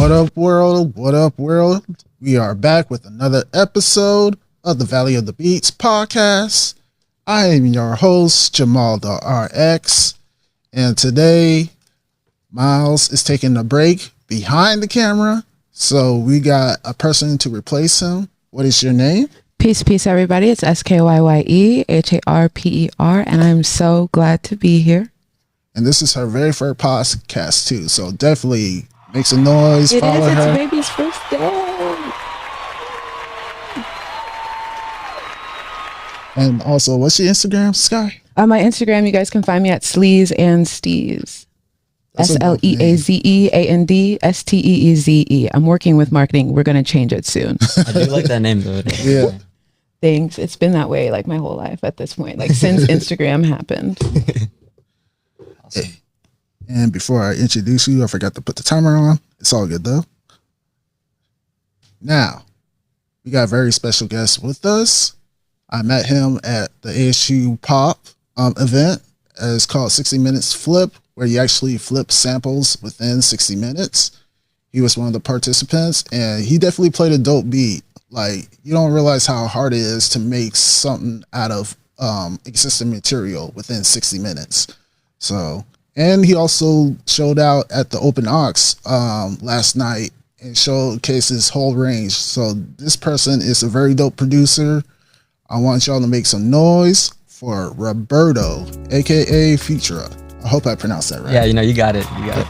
What up, world? What up, world? We are back with another episode of the Valley of the Beats podcast. I am your host, Jamaal the RX, and today Mylez is taking a break behind the camera, so we got a person to replace him. What is your name? Peace, everybody. It's Skyye Harper, and I'm so glad to be here. And this is her very first podcast too, so definitely make some noise. Follow her. It's baby's first day. And also, what's your Instagram, Sky? On my Instagram, you guys can find me at Sleaze and Steez. SLEAZEANDSTEEZE. I'm working with marketing. We're going to change it soon. I do like that name though. Yeah. Thanks. It's been that way like my whole life at this point, like since Instagram happened. Awesome. And before I introduce you, I forgot to put the timer on. It's all good though. Now, we got a very special guest with us. I met him at the ASU Pop event. It's called 60 Minutes Flip, where you actually flip samples within 60 minutes. He was one of the participants, and he definitely played a dope beat. Like, you don't realize how hard it is to make something out of existing material within 60 minutes. So, and he also showed out at the Open Aux last night and showcased his whole range. So this person is a very dope producer. I want y'all to make some noise for Roberto, aka Futura. I hope I pronounced that right. Yeah, you got it. You got it.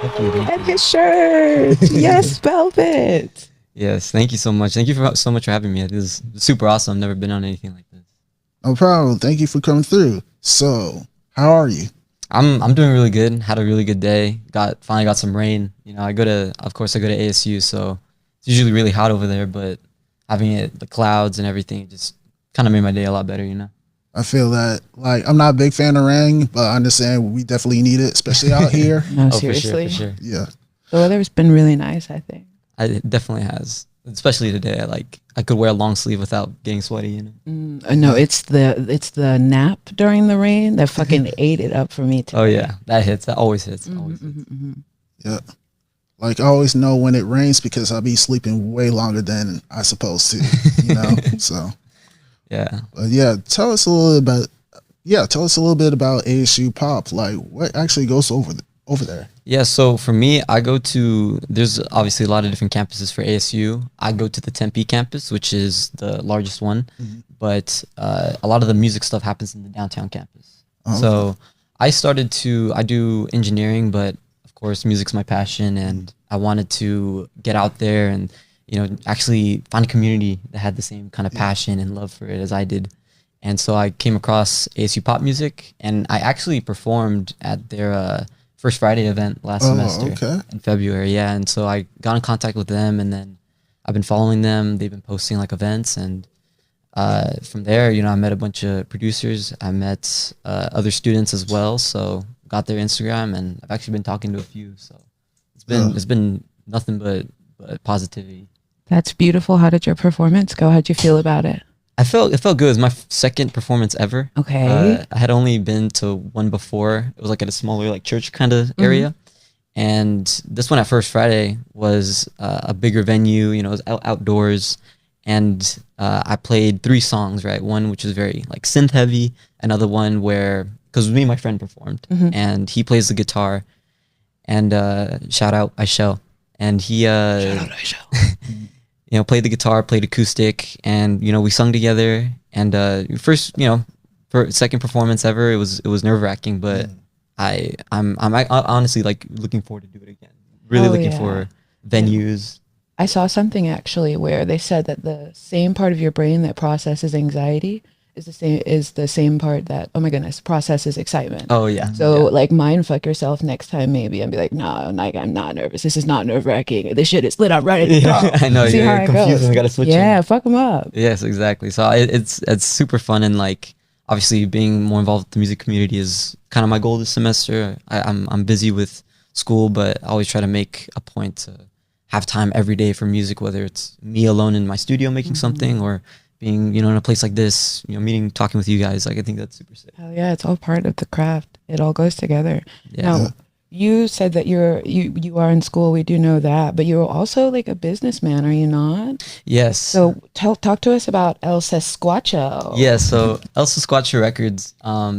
Thank you. And his shirt. Yes, Velvet. Yes, thank you so much. Thank you so much for having me. This is super awesome. I've never been on anything like this. No problem. Thank you for coming through. So, how are you? I'm doing really good. Had a really good day. Finally got some rain. I go to ASU, so it's usually really hot over there, but having the clouds and everything just kind of made my day a lot better, I feel that. Like, I'm not a big fan of rain, but I understand we definitely need it, especially out here. No, seriously. For sure. Yeah. The weather's been really nice, I think. It definitely has. Especially today. I could wear a long sleeve without getting sweaty, No, it's the nap during the rain that fucking ate it up for me today. Oh yeah, that hits. That always hits. Yeah. Like, I always know when it rains because I'll be sleeping way longer than I supposed to, so. Yeah. But yeah, tell us a little bit about ASU Pop. Like, what actually goes over there? Yeah, so for me, there's obviously a lot of different campuses for ASU. I go to the Tempe campus, which is the largest one, but a lot of the music stuff happens in the downtown campus. Oh, so I do engineering, but of course music's my passion, and I wanted to get out there and actually find a community that had the same kind of passion and love for it as I did. And so I came across ASU Pop Music, and I actually performed at their First Friday event last semester in February. Yeah, and so I got in contact with them, and then I've been following them. They've been posting events, and from there, I met a bunch of producers. I met other students as well, so got their Instagram, and I've actually been talking to a few. So it's been nothing but positivity. That's beautiful. How did your performance go? How'd you feel about it? It felt good. It was my second performance ever. Okay. I had only been to one before. It was at a smaller church kind of area. And this one at First Friday was a bigger venue. It was outdoors. And I played 3 songs, right? One which was very synth heavy. Another one because me and my friend performed. And he plays the guitar. And shout out Ishel. And he shout out Ishel. Played the guitar, played acoustic, and we sung together. And for second performance ever, it was nerve-wracking, but I'm honestly looking forward to do it again. Really looking for venues. I saw something actually where they said that the same part of your brain that processes anxiety is the same part that, oh my goodness, processes excitement. Oh yeah. So mind fuck yourself next time maybe and be like, no, I'm not nervous. This is not nerve wracking. This shit is lit. I'm ready to go. I know. See you're confused and gotta switch. Yeah, fuck them up. Yes, exactly. So it's super fun, and obviously being more involved with the music community is kind of my goal this semester. I'm busy with school, but I always try to make a point to have time every day for music, whether it's me alone in my studio making something or being, in a place like this, talking with you guys. I think that's super sick. Hell yeah, it's all part of the craft. It all goes together. Yeah. Now, you said that you are in school. We do know that, but you're also like a businessman, are you not? Yes. So talk to us about El Sasquatcho. Yeah, so El Sasquatch Records,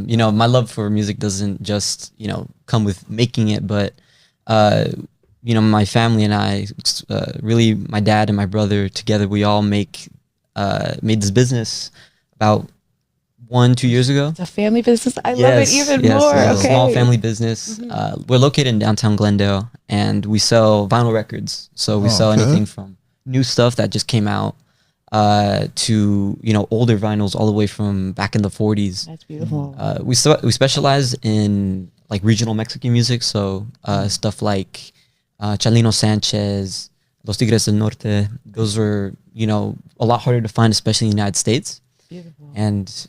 you know, my love for music doesn't just, you know, come with making it, but, you know, my family and I, really my dad and my brother together, we all made this business about 1-2 years ago. It's a family business. I love it even more. Yeah, Okay. small family business. We're located in downtown Glendale, and we sell vinyl records. So we sell anything from new stuff that just came out to, you know, older vinyls all the way from back in the 40s. That's beautiful. We specialize in like regional Mexican music, so stuff like Chalino Sanchez, Los Tigres del Norte. Those are, you know, a lot harder to find, especially in the United States. Beautiful. And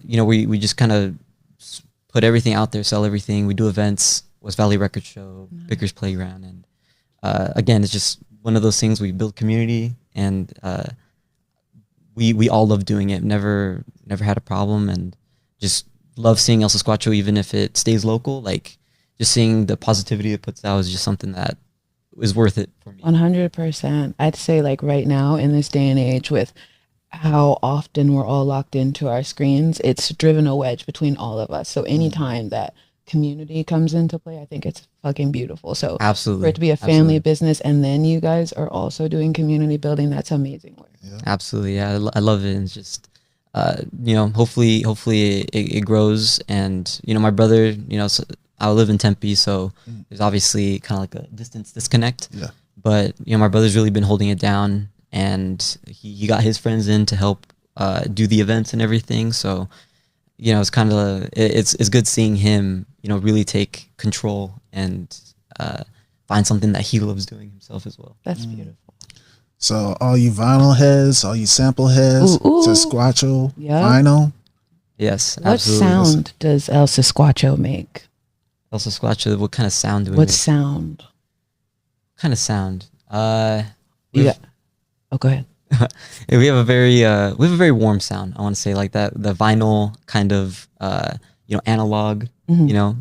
you know, we just kind of put everything out there, sell everything. We do events, West Valley Record Show, Bicker's Playground, and again, it's just one of those things. We build community, and we all love doing it. Never had a problem, and just love seeing El Sasquatcho, even if it stays local. Like, just seeing the positivity it puts out is just something that is worth it for me. 100%. I'd say, like, right now in this day and age, with how often we're all locked into our screens, it's driven a wedge between all of us. So anytime that community comes into play, I think it's fucking beautiful. So Absolutely. for it to be a family business, and then you guys are also doing community building, that's amazing work. Yeah. Absolutely, yeah, I love it. And it's just, you know, hopefully it grows. And, you know, my brother, you know, so I live in Tempe, so there's obviously kind of like a distance disconnect. Yeah. But, you know, my brother's really been holding it down, and he got his friends in to help do the events and everything. So, you know, it's kind of it's good seeing him, you know, really take control and find something that he loves doing himself as well. That's beautiful. So all you vinyl heads, all you sample heads, Sasquatcho, vinyl. Yes, what absolutely. Sound does El Sasquatcho make? El Sasquatcho, what kind of sound do we What make? sound? What kind of sound? Oh, go ahead. We have a very warm sound. I want to say, like, that the vinyl kind of you know, analog, you know,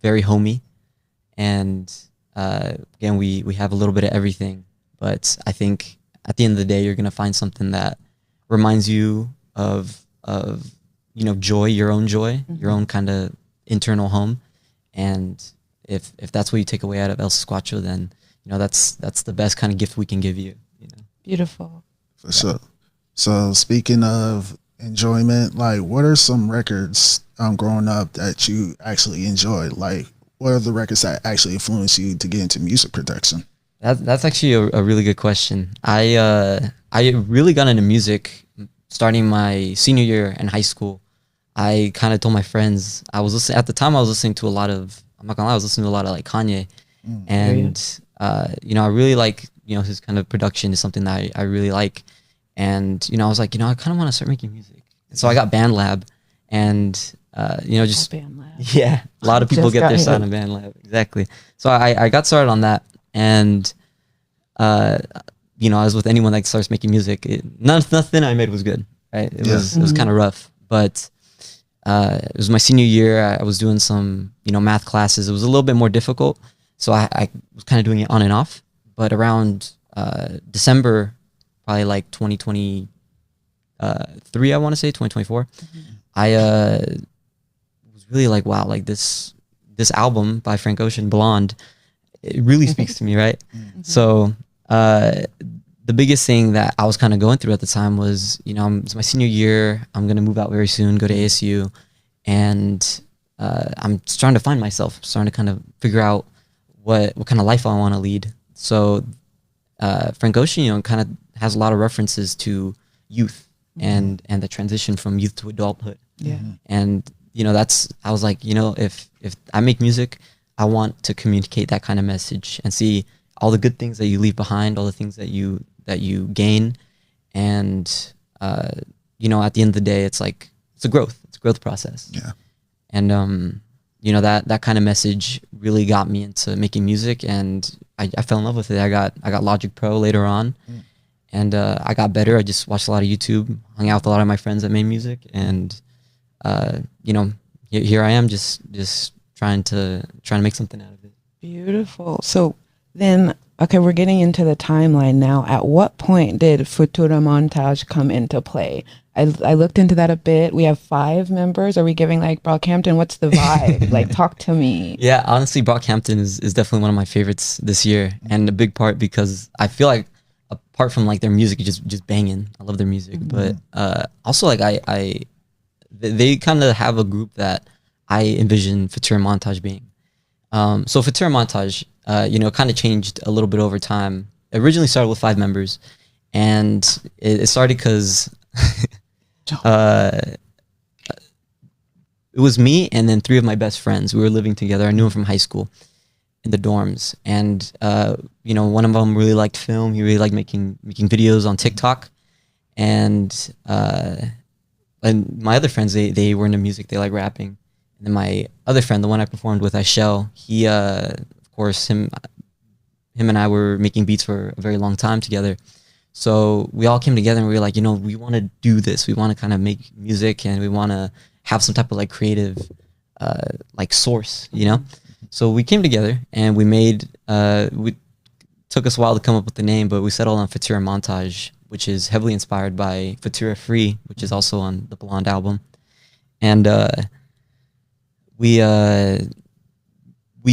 very homey, and again, we have a little bit of everything. But I think at the end of the day, you're gonna find something that reminds you of you know, joy, your own joy, your own kind of internal home. And if that's what you take away out of El Sasquatcho, then, you know, that's the best kind of gift we can give you. You know? Beautiful. For sure. So speaking of enjoyment, like, what are some records growing up that you actually enjoyed? Like, what are the records that actually influenced you to get into music production? That's actually a really good question. I really got into music starting my senior year in high school. I kind of told my friends, I was listening to a lot of, I'm not gonna lie, I was listening to a lot of like Kanye, and you know, I really like, you know, his kind of production is something that I really like. And, you know, I was like, you know, I kind of want to start making music. And so I got BandLab, and, you know, just, yeah, a lot of people get their start on BandLab. Exactly. So I got started on that, and, you know, as with anyone that starts making music, nothing I made was good, right? It was kind of rough, but it was my senior year. I was doing some, you know, math classes. It was a little bit more difficult, so I was kind of doing it on and off. But around December, probably like 2023, I want to say 2024, I was really like, wow, like this album by Frank Ocean, Blonde, it really speaks to me, right? So the biggest thing that I was kind of going through at the time was, you know, it's my senior year. I'm gonna move out very soon, go to ASU, and I'm trying to find myself, starting to kind of figure out what kind of life I want to lead. So Frank Ocean, you know, kind of has a lot of references to youth and the transition from youth to adulthood. Yeah. And, you know, I was like, you know, if I make music, I want to communicate that kind of message and see all the good things that you leave behind, all the things that you gain. And, you know, at the end of the day, it's like, it's a growth process. Yeah. And, you know, that kind of message really got me into making music, and I fell in love with it. I got Logic Pro later on, and I got better. I just watched a lot of YouTube, hung out with a lot of my friends that made music, and you know, here I am, just trying to make something out of it. Beautiful. So then, okay, we're getting into the timeline now. At what point did Futura Montage come into play? I looked into that a bit. We have 5 members. Are we giving like Brockhampton? What's the vibe? Like, talk to me. Yeah, honestly, Brockhampton is definitely one of my favorites this year, and a big part because I feel like apart from like their music, just banging. I love their music, but also like they kind of have a group that I envision Futura Montage being. So Futura Montage, kind of changed a little bit over time. It originally started with 5 members, and it started because it was me and then 3 of my best friends. We were living together. I knew them from high school in the dorms, and one of them really liked film. He really liked making videos on TikTok, and my other friends, they were into music. They like rapping. And then my other friend, the one I performed with, Ishel, he of course him and I were making beats for a very long time together. So we all came together and we were like, we want to do this. We want to kind of make music, and we want to have some type of like creative like source, So we came together and we made we took us a while to come up with the name, but we settled on Futura Montage, which is heavily inspired by Futura Free, which is also on the Blonde album. And we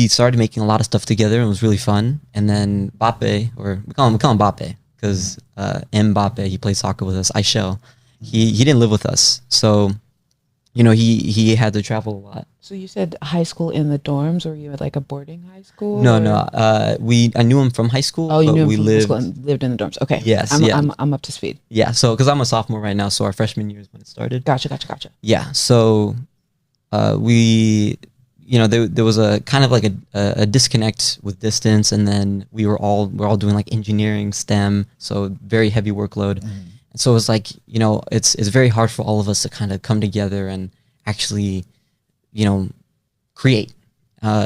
started making a lot of stuff together, and it was really fun. And then Bape, or we call him Bape because Mbappe, he played soccer with us. Aishel, he didn't live with us, so he had to travel a lot. So you said high school in the dorms, or you had like a boarding high school? No. I knew him from high school. Oh, you knew him from high lived school and lived in the dorms. Okay. Yes. I'm up to speed. Yeah. So because I'm a sophomore right now, so our freshman year is when it started. Gotcha. Yeah. So we, there was a kind of like a disconnect with distance, and then we're all doing like engineering, STEM, so very heavy workload. And so it was like, it's very hard for all of us to kind of come together and actually, create.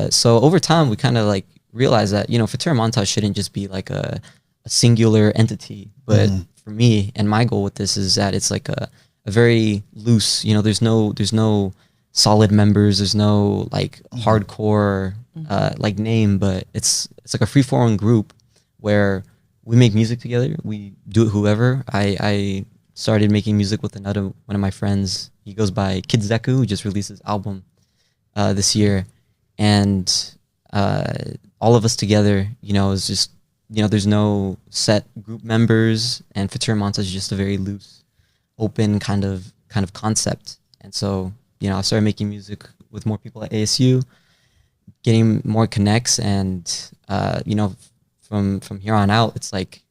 So over time, we kind of like realized that, Futura Montage shouldn't just be like a singular entity. But for me, and my goal with this is that it's like a very loose, there's no solid members, there's no like hardcore like name, but it's like a free-flowing group where we make music together. We do it whoever. I started making music with one of my friends. He goes by Kid Zeku, who just released his album this year. And all of us together, is just, there's no set group members, and Futura Montage is just a very loose, open kind of concept. And so, I started making music with more people at ASU, getting more connects, and from here on out, it's like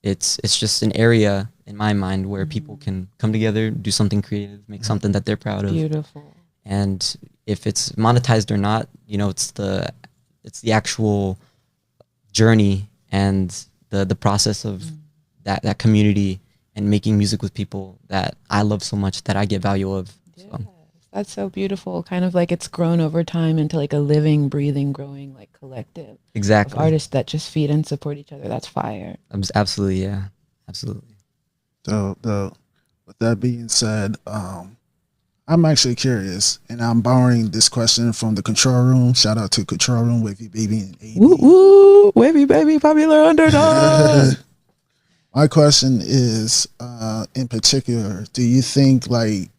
it's just an area in my mind where people can come together, do something creative, make something that they're proud of. Beautiful. And if it's monetized or not, it's the actual journey and the process of that community and making music with people that I love so much, that I get value of. Yes, So. that's so beautiful. Kind of like it's grown over time into like a living, breathing, growing like collective. Exactly. Of artists that just feed and support each other. That's fire. Absolutely, yeah. Absolutely. So, with that being said, I'm actually curious, and I'm borrowing this question from the control room. Shout out to control room, Wavy Baby and AD. Woo woo, Wavy Baby, popular underdog. My question is, in particular, do you think like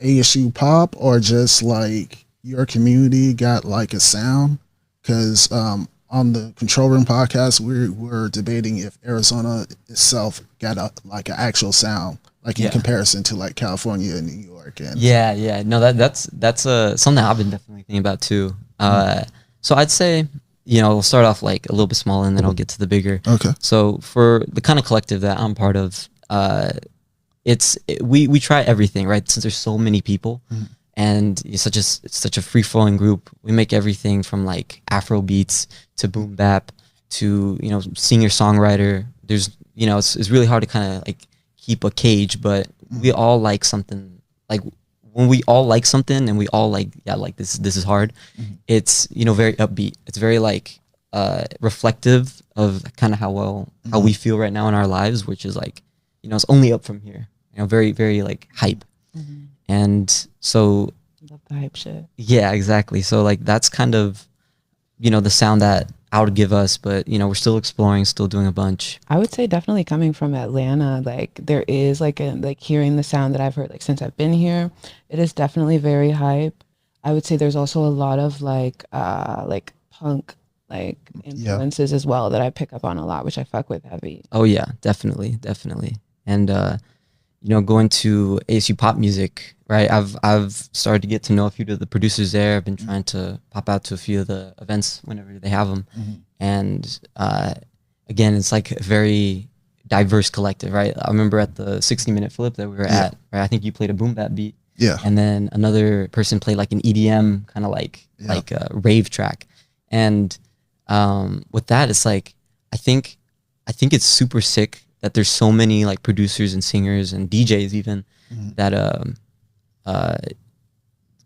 ASU pop or just like your community got like a sound? Because on the Control Room podcast, we were debating if Arizona itself got like an actual sound, like in comparison to like California and New York. And Yeah. No, that's something I've been definitely thinking about too. So I'd say, we'll start off like a little bit smaller, and then I'll get to the bigger. Okay. So for the kind of collective that I'm part of, we try everything, right? Since there's so many people, and it's such a free flowing group. We make everything from like Afro beats to boom bap to singer songwriter. There's it's really hard to kind of like keep a cage, but we all like something. Like when we all like something and we all like this is hard. It's very upbeat. It's very like reflective of kind of how we feel right now in our lives, which is like it's only up from here. Very very like hype. And so Love the hype shit. yeah, exactly. So like that's kind of the sound that I would give us, but we're still exploring, still doing a bunch. I would say definitely coming from Atlanta, like there is like hearing the sound that I've heard like since I've been here, it is definitely very hype. I would say there's also a lot of like punk like influences as well that I pick up on a lot, which I fuck with heavy. Oh yeah, definitely. And going to ASU pop music, right? I've started to get to know a few of the producers there. I've been trying to pop out to a few of the events whenever they have them. And again, it's like a very diverse collective, right? I remember at the 60-minute flip that we were at, right? I think you played a boom bap beat. Yeah. And then another person played like an EDM kind of like a rave track. And with that, it's like I think it's super sick that there's so many like producers and singers and DJs even that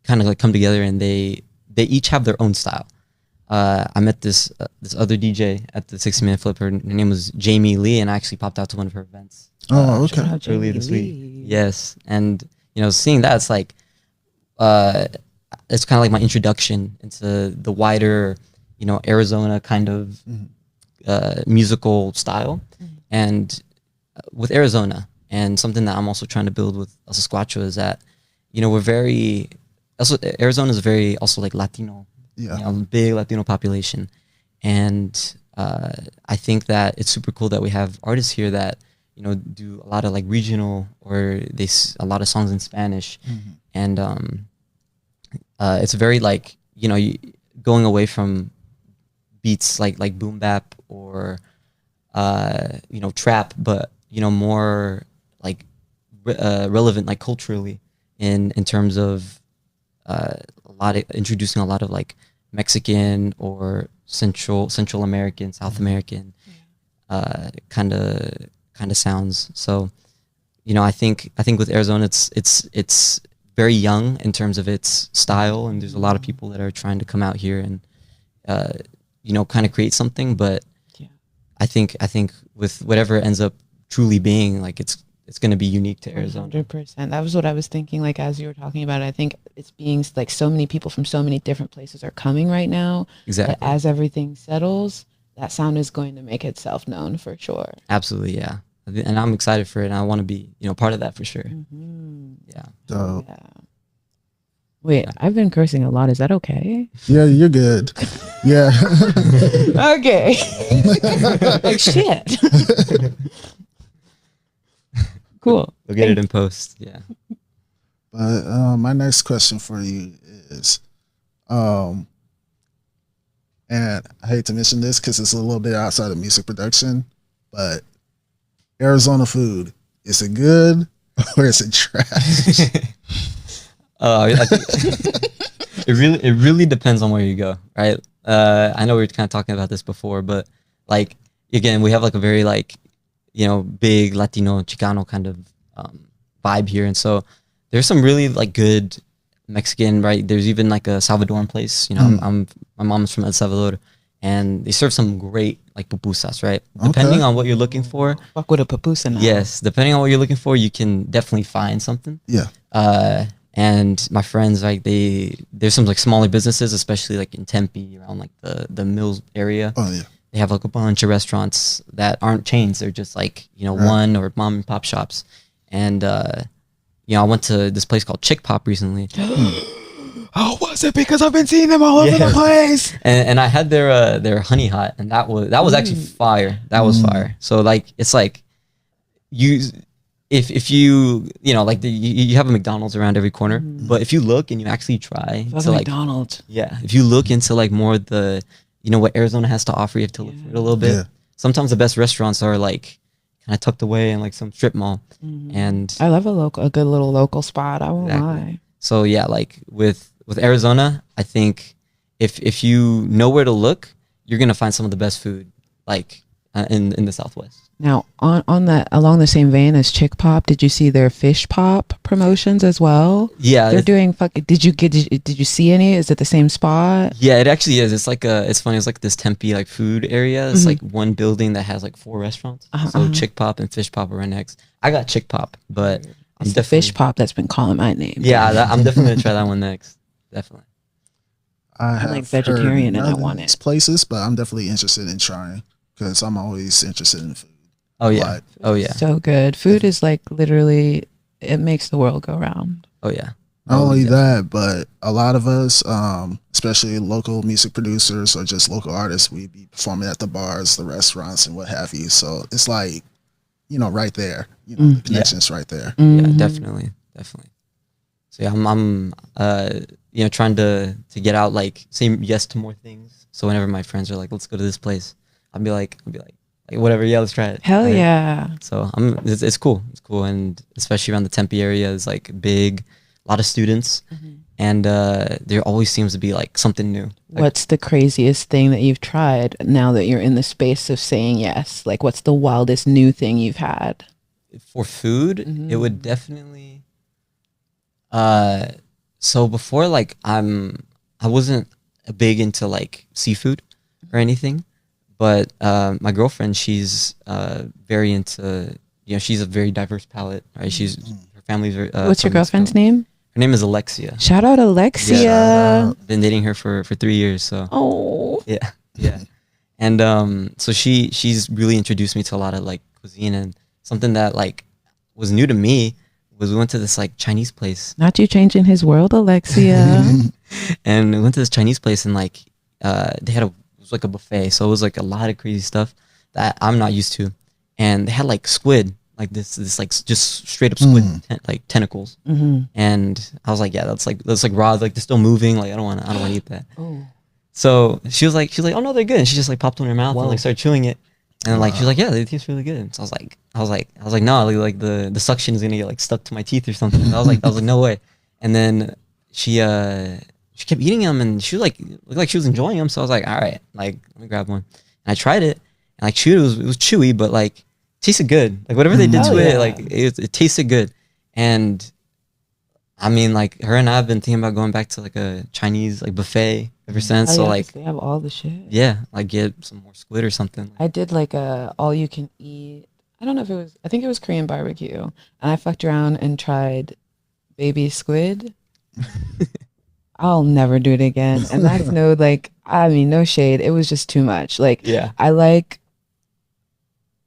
kind of like come together, and they each have their own style. I met this other DJ at the 60-minute flip. Her name was Jamie Lee, and I actually popped out to one of her events. Oh, okay. Earlier this week. Yes, and seeing that, it's like it's kind of like my introduction into the wider Arizona kind of musical style. And with Arizona, and something that I'm also trying to build with El Sasquatcho is that we're very Arizona is very also like Latino, big Latino population. And I think that it's super cool that we have artists here that do a lot of like regional, or a lot of songs in Spanish. And it's very like going away from beats like boom bap or trap, but more like relevant like culturally in terms of introducing a lot of like Mexican or Central American, South American kind of sounds. So I think with Arizona, it's very young in terms of its style, and there's a lot of people that are trying to come out here and kind of create something. But I think with whatever ends up truly being, like it's going to be unique to Arizona. 100%. That was what I was thinking. Like as you were talking about it, I think it's being like so many people from so many different places are coming right now. Exactly. That as everything settles, that sound is going to make itself known for sure. Absolutely, yeah. And I'm excited for it, and I want to be part of that for sure. Yeah. So, wait, I've been cursing a lot. Is that okay? Yeah, you're good. Yeah. Okay. Like shit. Cool. We'll get it in post. Yeah. But my next question for you is, and I hate to mention this because it's a little bit outside of music production, but Arizona food, is it good or is it trash? I think it really depends on where you go, right? I know we were kind of talking about this before, but like again, we have like a very like big Latino Chicano kind of vibe here, and so there's some really like good Mexican, right? There's even like a Salvadoran place. My mom's from El Salvador, and they serve some great like pupusas, right? Depending on what you're looking for. Fuck with a pupusa now. Yes, depending on what you're looking for, you can definitely find something. Yeah. And my friends, like there's some like smaller businesses, especially like in Tempe around like the Mills area. Oh yeah. They have like a bunch of restaurants that aren't chains. They're just like, one or mom and pop shops. And, I went to this place called Chick Pop recently. How was it? Because I've been seeing them all over the place. And I had their honey hot, and that was actually fire. That was fire. So like, it's like if you like you have a McDonald's around every corner, but if you look and you actually try to like McDonald's. Yeah. If you look into like more of the, what Arizona has to offer, you have to look for it a little bit. Yeah. Sometimes the best restaurants are like kind of tucked away in like some strip mall. And I love a good little local spot. I won't lie. So yeah, like with Arizona, I think if you know where to look, you're gonna find some of the best food like in the Southwest. Now on that, along the same vein as Chick Pop, did you see their fish pop promotions as well? Yeah, they're doing did you see any? Is it the same spot? Yeah, it actually is. It's like it's funny. It's like this Tempe like food area. It's like one building that has like 4 restaurants. So Chick Pop and Fish Pop are right next. I got Chick Pop, but it's the Fish Pop that's been calling my name. Yeah, I'm definitely gonna try that one next. Definitely. I I'm have like vegetarian heard and I none of want these it. places, but I'm definitely interested in trying because I'm always interested in food. Oh yeah. Like, Oh yeah. So good. Food is like literally, it makes the world go round. Oh yeah. not Oh, only yeah. that, but a lot of us, especially local music producers or just local artists, we be performing at the bars, the restaurants, and what have you. So it's like, right there. The connection's right there. Yeah, Mhm. definitely. So yeah, I'm trying to get out, like saying yes to more things. So whenever my friends are like, let's go to this place, I'll be like whatever, yeah, let's try it. Hell right? yeah. So it's cool. It's cool, and especially around the Tempe area is like big, a lot of students, and there always seems to be like something new. Like, What's the craziest thing that you've tried now that you're in the space of saying yes? Like, what's the wildest new thing you've had? for food, it would definitely. So before, like I wasn't big into like seafood or anything, but my girlfriend, she's very into, she's a very diverse palate, right? Her family's very, What's your from Mexico. girlfriend's name? Her name is Alexia. Shout out Alexia. Shout Been dating her for 3 years, so Oh. yeah. And so she's really introduced me to a lot of like cuisine, and something that like was new to me was we went to this like Chinese place, Not you changing his world, Alexia. and we went to this Chinese place, and like they had it was like a buffet, so it was like a lot of crazy stuff that I'm not used to, and they had like squid, like this like just straight up squid like tentacles, and I was like, yeah, that's like raw, like they're still moving, like I don't want to eat that. Oh. So she was like, oh no, they're good, and she just like popped one in her mouth and like started chewing it, and like she was like, yeah, they taste really good. So I was like, no, like the suction is gonna get like stuck to my teeth or something. And I was like, no way. And then she kept eating them, and she was like, looked like she was enjoying them. So I was like, all right, like let me grab one. And I tried it, and like chewed it was chewy, but like tasted good. Like whatever they did to it, like it tasted good. And I mean, like her and I have been thinking about going back to like a Chinese like buffet ever since. Oh, so yeah, like 'cause they have all the shit. yeah, like get some more squid or something. I did like a all you can eat. I don't know if it was, I think it was Korean barbecue. And I fucked around and tried baby squid. I'll never do it again. And that's no, like, I mean, no shade. It was just too much. Like, Yeah. I like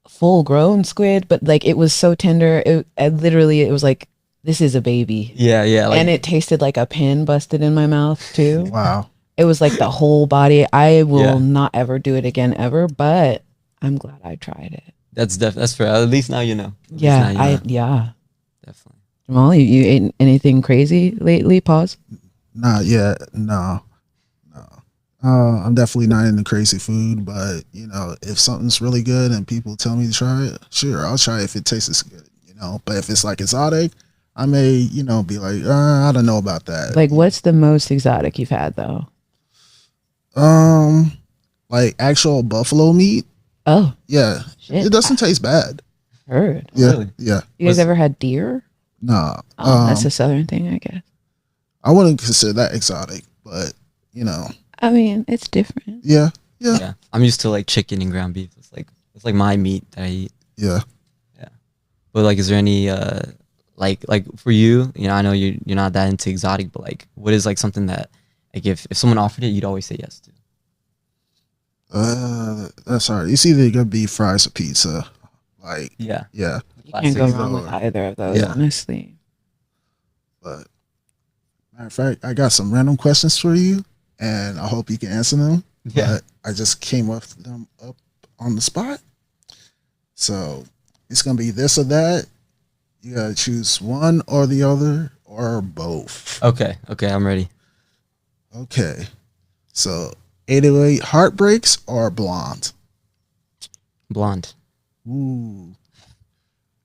full grown squid, but like it was so tender. It was like, this is a baby. Yeah, like, And it tasted like a pin busted in my mouth too. Wow. It was like the whole body. I will Yeah. not ever do it again ever, but I'm glad I tried it. that's fair. At least now you know. At least Yeah, now you know. yeah. Definitely. Jamaal, you ate anything crazy lately? Pause. Not yet. No. I'm definitely not into crazy food, but if something's really good and people tell me to try it, sure, I'll try it if it tastes good. But if it's like exotic, I may, be like, I don't know about that. Like, what's the most exotic you've had though? Like actual buffalo meat. Oh, Yeah, shit. it doesn't taste bad. Heard. Yeah, Really? yeah. You guys ever had deer? Nah, Oh, that's a southern thing, I guess. I wouldn't consider that exotic, but I mean, it's different. yeah, Yeah. I'm used to like chicken and ground beef. It's like my meat that I eat. yeah. But like, is there any like for you? I know you're not that into exotic, but like, what is like something that like if someone offered it, you'd always say yes to? That's hard. It's either gonna be fries or pizza. Like, Yeah. yeah. You can't go Classic. wrong with either of those, Yeah. honestly. But matter of fact, I got some random questions for you, and I hope you can answer them. Yeah. But I just came up with them up on the spot. So it's gonna be this or that. You gotta choose one or the other or both. Okay, I'm ready. Okay. So 808 Heartbreaks or Blonde? Blonde. Ooh.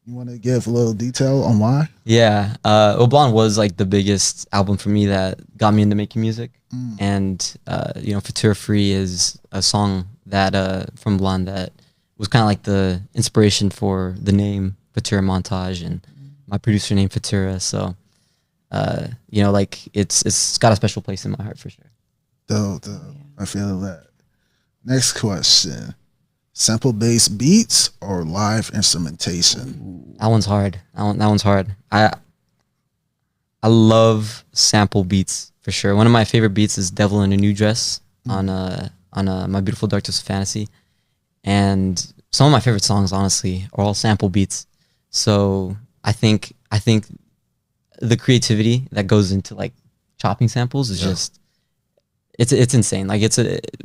You want to give a little detail on why? Yeah. Well, Blonde was like the biggest album for me that got me into making music. And Futura Free is a song that from Blonde that was kind of like the inspiration for the name Futura Montage, and my producer named Futura. So like it's got a special place in my heart for sure. Dope. I feel that. Next question. Sample based beats or live instrumentation? That one's hard. That one's hard. I love sample beats for sure. One of my favorite beats is "Devil in a New Dress" on My Beautiful Dark Twisted Fantasy, and some of my favorite songs, honestly, are all sample beats. So I think the creativity that goes into like chopping samples is just it's insane. Like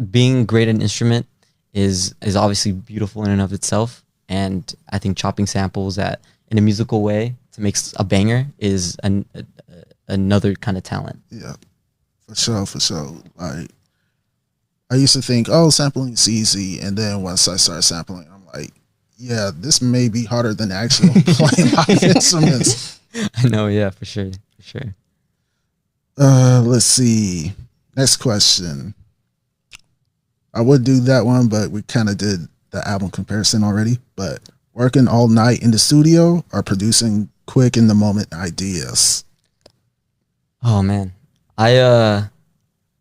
being great at an instrument is obviously beautiful in and of itself, and I think chopping samples in a musical way to make a banger is another kind of talent. Yeah, for sure. Like, I used to think, oh, sampling is easy, and then once I started sampling, I'm like, yeah, this may be harder than actually playing live instruments. I know, yeah, for sure. Let's see. Next question. I would do that one, but we kind of did the album comparison already. But working all night in the studio or producing quick in the moment ideas? Oh man, I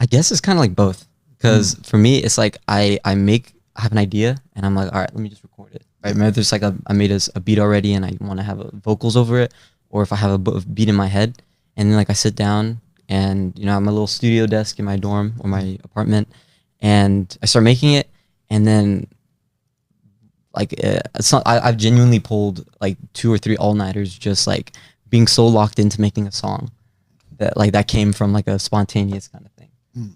guess it's kind of like both. Because for me, it's like I have an idea and I'm like, all right, let me just record it. Right? Maybe there's like I made a beat already and I want to have vocals over it, or if I have a beat in my head, and then like I sit down and I have my little studio desk in my dorm or my apartment, and I start making it, and then like I've genuinely pulled like 2 or 3 all-nighters just like being so locked into making a song that came from like a spontaneous kind of thing.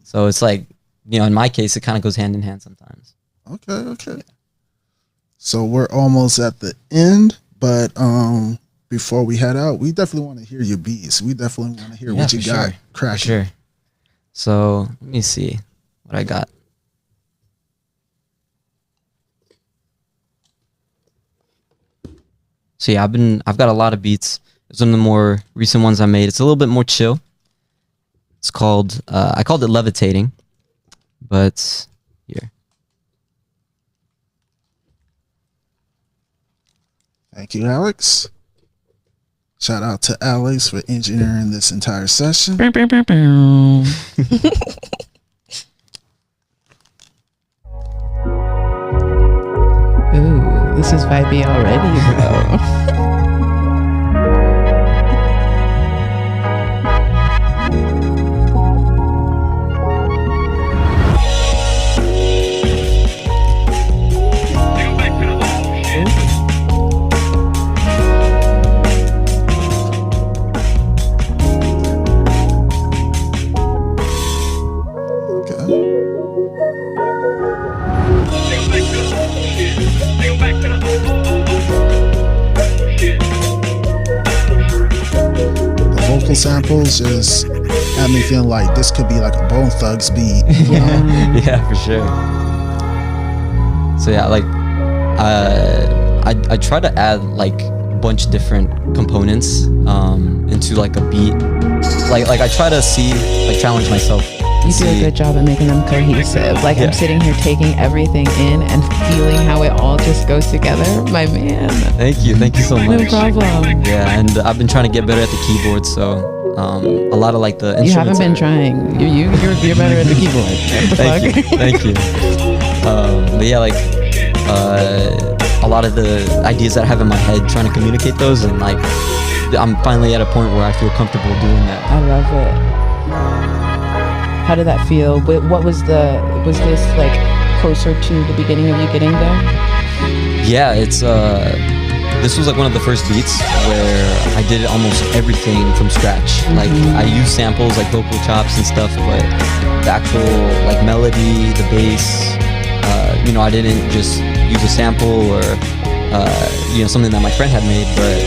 So it's like, in my case, it kind of goes hand in hand sometimes. Okay. So we're almost at the end, but before we head out, we definitely want to hear your beats. We definitely want to hear what you got cracking. Sure. So let me see what I got. So yeah, I've got a lot of beats. It's one of the more recent ones I made. It's a little bit more chill. It's called I called it Levitating, but here. Thank you, Alex. Shout out to Alex for engineering this entire session. Ooh, this is vibey already, bro. Samples just had me feeling like this could be like a Bone Thugs beat. Yeah, for sure. So yeah, like I try to add like a bunch of different components into like a beat. Like I try to challenge myself. You do a good job at making them cohesive. Like I'm sitting here taking everything in and feeling how it all just goes together. My man. Thank you so much. No problem. Yeah, and I've been trying to get better at the keyboard, so a lot of like the instruments. You haven't been trying. You're better at the keyboard. Thank you. But yeah, like a lot of the ideas that I have in my head, trying to communicate those, and like I'm finally at a point where I feel comfortable doing that. I love it. How did that feel? What was this like closer to the beginning of you getting there? Yeah, it's this was like one of the first beats where I did almost everything from scratch. Like I used samples like vocal chops and stuff, but the actual like melody, the bass, I didn't just use a sample or something that my friend had made, but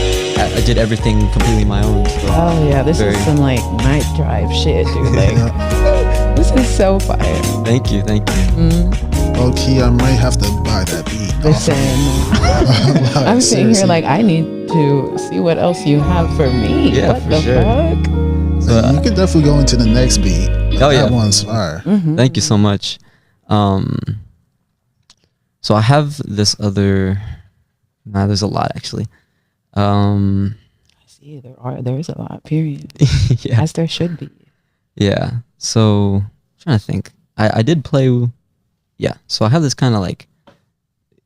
I did everything completely my own. So oh yeah, this is some like night drive shit, dude. Like this is so fire. Thank you. Okay, I might have to buy that beat. Listen, I'm sitting here like I need to see what else you have for me. Yeah, what the fuck? So you could definitely go into the next beat. That one's fire. Thank you so much. So I have this other. There's a lot actually. I see there is a lot. Period. Yeah, as there should be. Yeah. So I'm trying to think. I did play. Yeah. So I have this kind of like,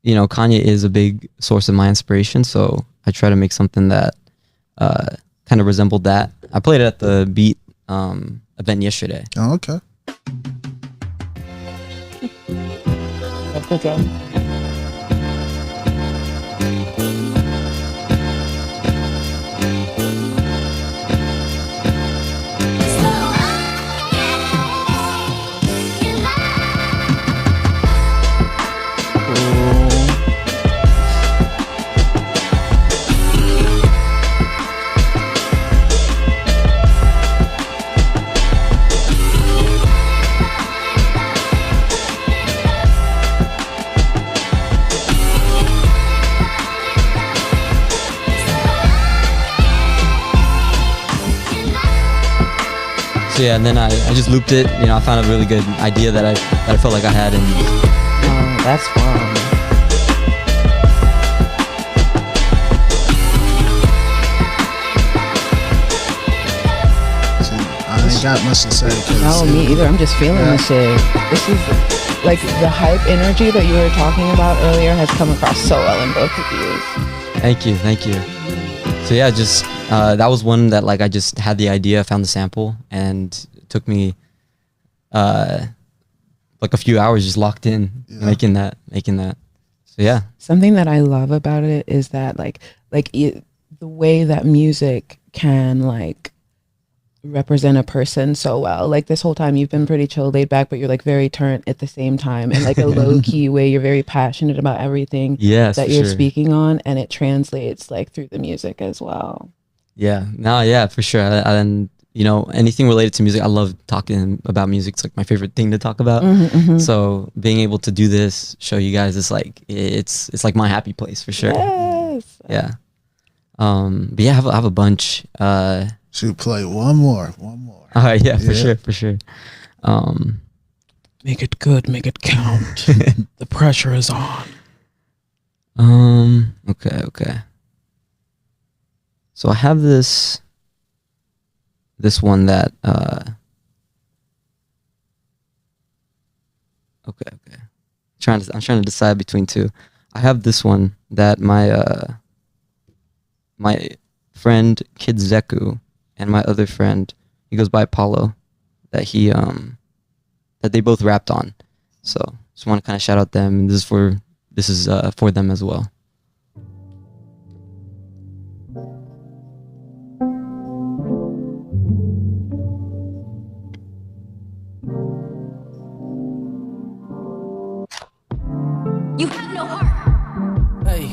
Kanye is a big source of my inspiration. So I try to make something that kind of resembled that. I played it at the beat event yesterday. Oh, okay. Good job. So yeah, and then I just looped it. You know, I found a really good idea that I felt like I had, and Oh, that's fun. I ain't got much to say. No, me either. I'm just feeling this shit. This is like the hype energy that you were talking about earlier has come across so well in both of you. thank you. So yeah, just that was one that like I just had the idea, found the sample, and it took me like a few hours just locked in making that. So yeah, Something that I love about it is that the way that music can like represent a person so well. Like this whole time you've been pretty chill, laid back, but you're like very turnt at the same time, in like a low key way. You're very passionate about everything that you're speaking on, and it translates like through the music as well. Yeah, for sure. And you know, anything related to music, I love talking about music. It's like my favorite thing to talk about. So being able to do this, show you guys, is like it's like my happy place for sure. Yes. Yeah. But yeah, I have a bunch. Should play one more. Yeah, for sure. Make it good, make it count. The pressure is on. Okay. So I have this one that okay. I'm trying to decide between two. I have this one that my friend Kid Zeku and my other friend, he goes by Apollo, that they both rapped on. So just want to kind of shout out them, and this is for them as well. You have no heart. Hey,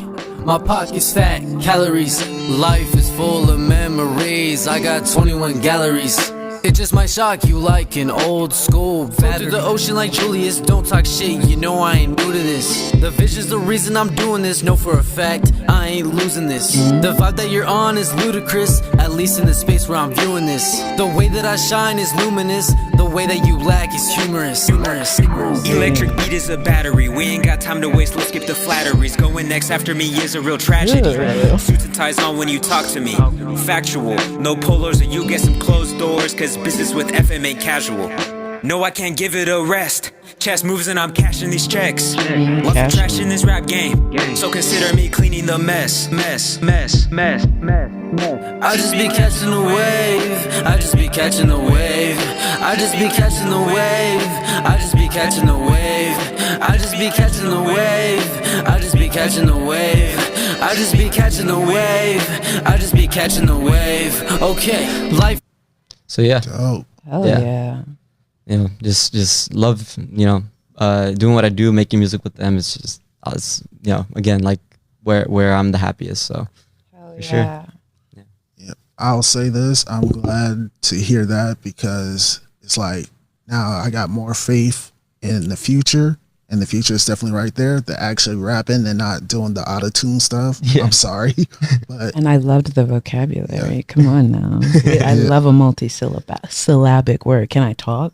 my pocket's fat, calories. Life is full of memories. I got 21 galleries. It just might shock you like an old school battery. To the ocean like Julius, don't talk shit, you know I ain't new to this. The vision's the reason I'm doing this, know for a fact I ain't losing this. The vibe that you're on is ludicrous, at least in the space where I'm viewing this. The way that I shine is luminous, the way that you lack is humorous. Electric beat is a battery, we ain't got time to waste, let's skip the flatteries. Going next after me is a real tragedy. Suits and ties on when you talk to me. Factual, no polos or you get some closed doors, cause business with FM ain't casual. No, I can't give it a rest. Chess moves and I'm cashing these checks. Lots of trash in this rap game, so consider me cleaning the mess. I just be catching the wave. I just be catching the wave. I just be catching the wave. I just be catching the wave. I just be catching the wave. I just be catching the wave. I just be catching the wave. I just be catching the wave. Okay, life. So yeah. Dope. Hell yeah. You know, just love, you know, doing what I do, making music with them. It's just, you know, again, like where I'm the happiest. So Hell for sure. Yeah. I'll say this. I'm glad to hear that, because it's like now I got more faith in the future. And the future is definitely right there. They're actually rapping and not doing the auto-tune stuff. Yeah. I'm sorry. But And I loved the vocabulary. Come on now. I love a multi-syllabic word. Can I talk?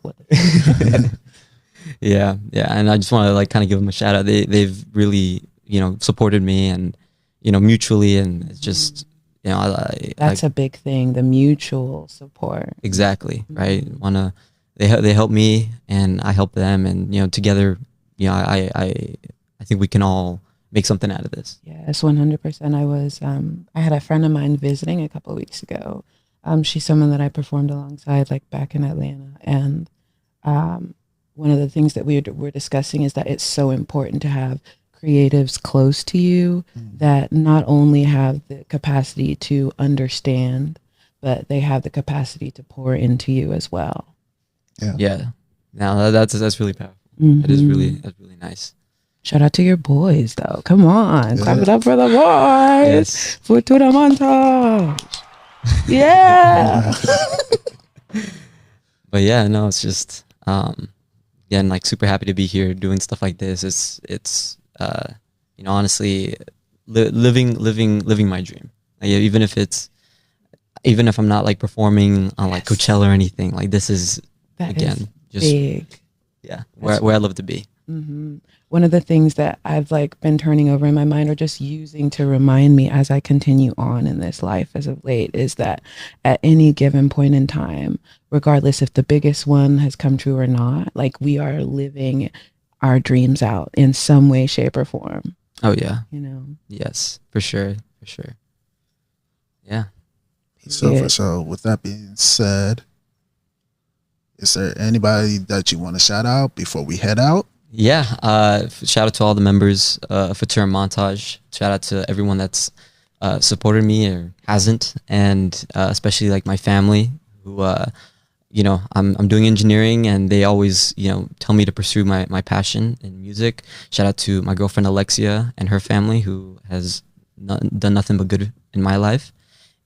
Yeah. And I just want to like kind of give them a shout out. They've really, you know, supported me, and, you know, mutually, and it's just, you know, That's a big thing, the mutual support. Exactly. Right. They help me and I help them, and, you know, together, you know, I think we can all make something out of this. Yes, 100%. I had a friend of mine visiting a couple of weeks ago She's someone that I performed alongside, like back in Atlanta. And one of the things that we're discussing is that it's so important to have creatives close to you that not only have the capacity to understand, but they have the capacity to pour into you as well. Yeah. Now that's really powerful. That's really nice. Shout out to your boys, though. Come on, clap it up for the boys. Yes. For to the montage. Yeah. But yeah, no, it's just again, like super happy to be here doing stuff like this. It's you know, honestly, living my dream. Like, even if I'm not like performing on like Coachella or anything, like this is That again is just big. yeah, where I love to be. One of the things that I've like been turning over in my mind or just using to remind me as I continue on in this life as of late is that at any given point in time, regardless if the biggest one has come true or not, like we are living our dreams out in some way, shape, or form. Oh yeah. You know? Yes, for sure. Yeah. So for sure, with that being said, is there anybody that you want to shout out before we head out? Yeah, shout out to all the members of Futura Montage. Shout out to everyone that's supported me or hasn't, and especially like my family, who you know, I'm doing engineering, and they always, you know, tell me to pursue my passion in music. Shout out to my girlfriend Alexia and her family, who has done nothing but good in my life,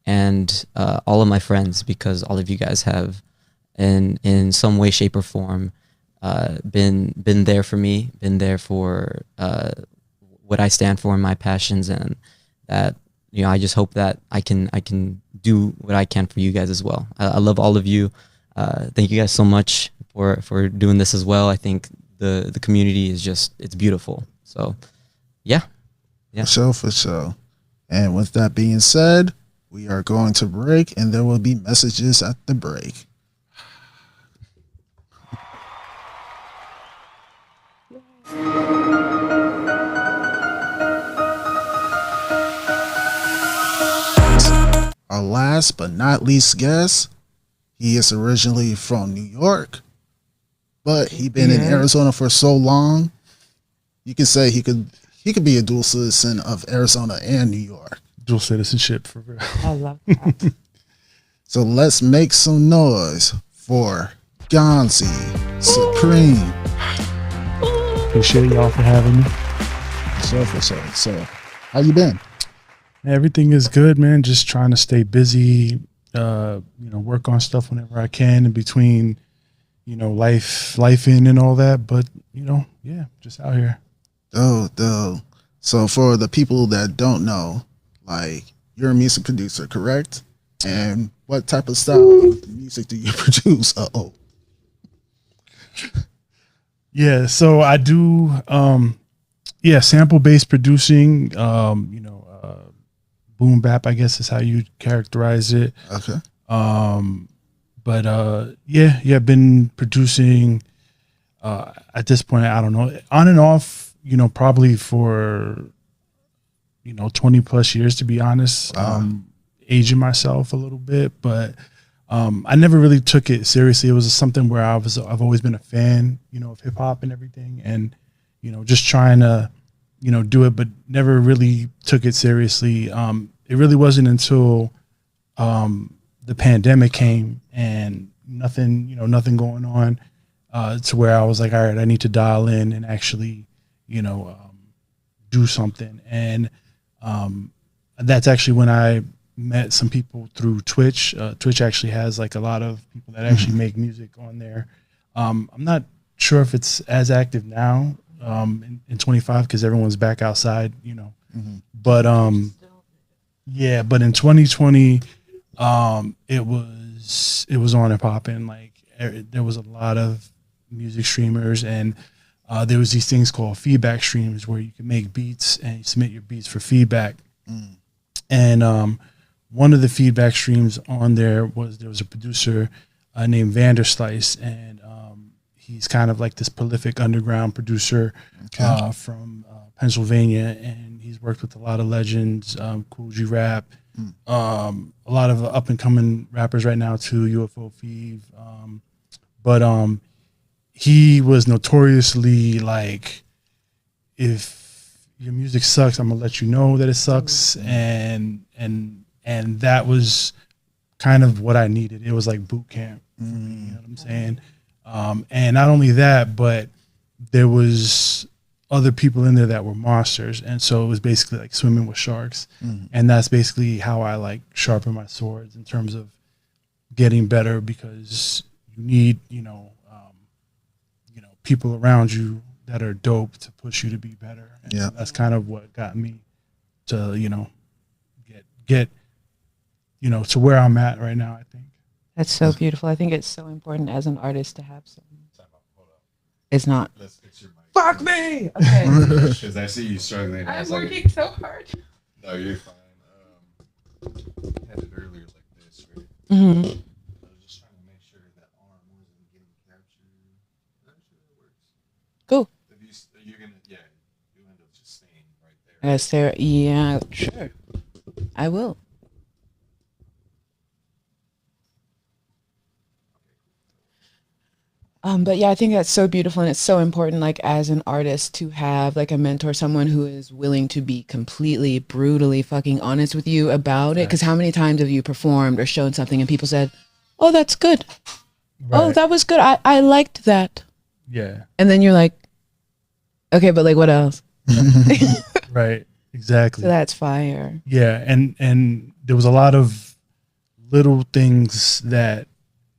and all of my friends, because all of you guys have, in some way, shape, or form, been there for me, been there for what I stand for and my passions, and that, you know, I just hope that I can do what I can for you guys as well. I love all of you. Thank you guys so much for doing this as well. I think the community is just, it's beautiful. So yeah. For sure. And with that being said, we are going to break, and there will be messages at the break. Our last but not least guest, he is originally from New York, but he been in Arizona for so long, you can say he could be a dual citizen of Arizona and New York. Dual citizenship, for real. I love that. So let's make some noise for Gonzi Supreme. Appreciate y'all for having me. For sure. So, how you been? Everything is good, man. Just trying to stay busy, you know, work on stuff whenever I can in between, you know, life in and all that. But, you know, yeah, just out here. So for the people that don't know, like, you're a music producer, correct? And what type of style of music do you produce? Yeah, so I do, sample-based producing, you know, boom bap, I guess is how you characterize it. Okay. But I've been producing at this point, I don't know, on and off, you know, probably for, you know, 20 plus years, to be honest. Aging myself a little bit, but I never really took it seriously. It was something where I've always been a fan, you know, of hip hop and everything, and, you know, just trying to, you know, do it, but never really took it seriously. It really wasn't until the pandemic came and nothing going on, to where I was like, all right, I need to dial in and actually, you know, do something. And that's actually when I met some people through Twitch. Twitch actually has like a lot of people that actually make music on there. I'm not sure if it's as active now in 25, because everyone's back outside, you know. But but in 2020, it was on and popping. Like, there was a lot of music streamers, and there was these things called feedback streams where you can make beats and you submit your beats for feedback. And one of the feedback streams on there was a producer named Vanderslice, and He's kind of like this prolific underground producer from Pennsylvania, and he's worked with a lot of legends, Cool G Rap, a lot of up and coming rappers right now too, UFO Fev. But he was notoriously like, if your music sucks, I'm gonna let you know that it sucks, and that was kind of what I needed. It was like boot camp for me, you know what I'm saying? And not only that, but there was other people in there that were monsters, and so it was basically like swimming with sharks. And that's basically how I like sharpen my swords in terms of getting better, because you need, people around you that are dope to push you to be better. And so that's kind of what got me to, get to where I'm at right now, I think. That's so beautiful. I think it's so important as an artist to have some. It's not. Let's fix your mic. Fuck me! Okay. Because I see you struggling. I'm working so hard. No, you're fine. I had it earlier like this, right? Mm-hmm. I was just trying to make sure that arm wasn't getting captured. That sure works. Cool. If you're gonna, you end up just staying right there. Sarah, yeah, sure. I will. But yeah, I think that's so beautiful, and it's so important, like as an artist, to have like a mentor, someone who is willing to be completely, brutally fucking honest with you about it. Because how many times have you performed or shown something and people said, "Oh, that's good. Right. Oh, that was good. I liked that." Yeah. And then you're like, "Okay, but like what else?" Right. Exactly. So that's fire. Yeah, and there was a lot of little things that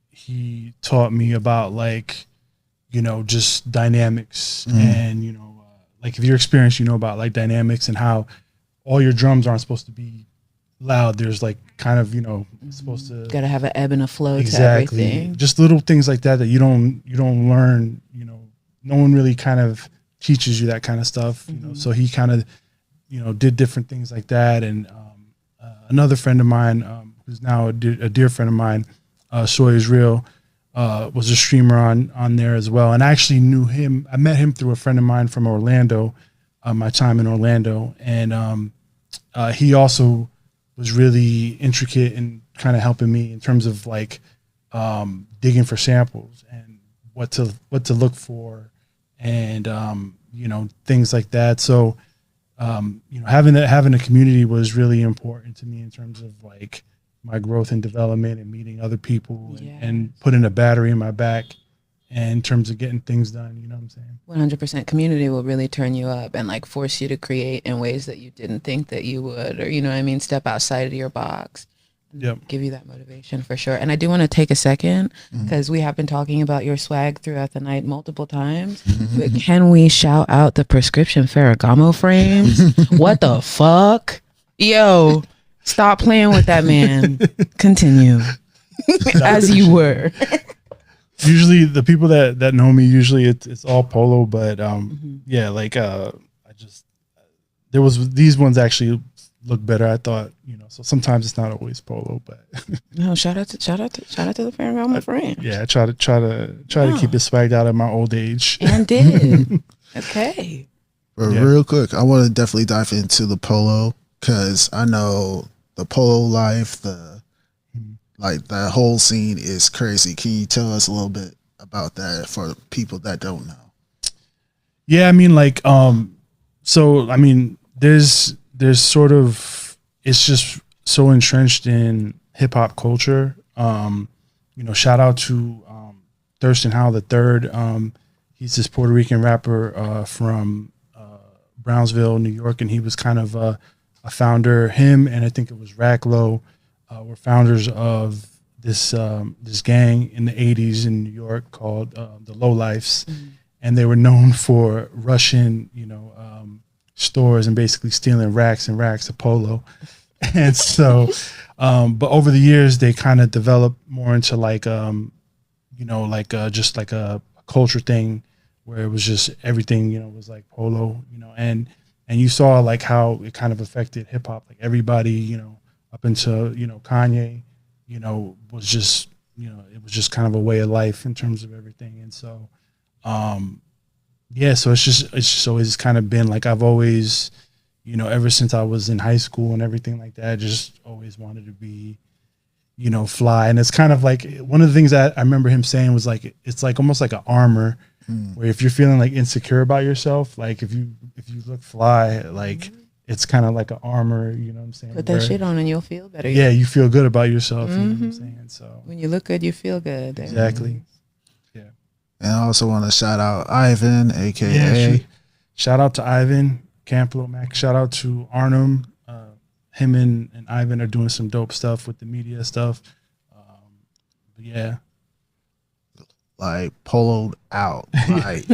he taught me about, like, just dynamics, and like if you're experienced, about like dynamics and how all your drums aren't supposed to be loud. There's like kind of supposed to Gotta have an ebb and a flow to exactly everything. just little things like that you don't learn. No one really kind of teaches you that kind of stuff. So he kind of did different things like that. And another friend of mine, who's now a dear friend of mine, Soy is Real, was a streamer on there as well. And I actually knew him. I met him through a friend of mine from Orlando, my time in Orlando. And he also was really intricate in kind of helping me in terms of like digging for samples and what to look for, and things like that. So having a community was really important to me in terms of like my growth and development and meeting other people, and putting a battery in my back, and in terms of getting things done. You know what I'm saying? 100%. Community will really turn you up and like force you to create in ways that you didn't think that you would, or step outside of your box. Give you that motivation for sure. And I do want to take a second, because we have been talking about your swag throughout the night multiple times. But can we shout out the prescription Ferragamo frames? What the fuck? Yo, stop playing with that, man. Continue as you were. Usually the people that know me, usually it's all polo, but there was these ones actually look better, I thought, so sometimes it's not always polo, but no, shout out to the Ferragamo frame. Yeah, I try to keep it swagged out at my old age. And did. Okay. But real quick, I want to definitely dive into the polo, because I know the polo life, like that whole scene is crazy. Can you tell us a little bit about that for people that don't know? Yeah, I mean, like, so I mean, there's sort of, it's just so entrenched in hip hop culture. Shout out to Thurston Howell III. He's this Puerto Rican rapper from Brownsville, New York, and he was kind of a founder. Him and I think it was Racklow were founders of this gang in the 80s in New York called the Low Lifes, and they were known for rushing, stores and basically stealing racks and racks of polo. And so, but over the years, they kind of developed more into like, just like a culture thing where it was just everything, was like polo, and you saw like how it kind of affected hip hop, like everybody, up until, Kanye, was just, it was just kind of a way of life in terms of everything. And so, Yeah, so it's just always kind of been like I've always, ever since I was in high school and everything like that, just always wanted to be, fly. And it's kind of like one of the things that I remember him saying was like it's like almost like an armor, where if you're feeling like insecure about yourself, like if you look fly, like it's kind of like an armor, you know what I'm saying? Put that shit on and you'll feel better. Yeah, you feel good about yourself, you know what I'm saying? So when you look good, you feel good. Exactly. And I also want to shout out Ivan, aka shout out to Ivan Camplo Mac. Shout out to Arnhem. Him and Ivan are doing some dope stuff with the media stuff. But yeah, like poloed out. Like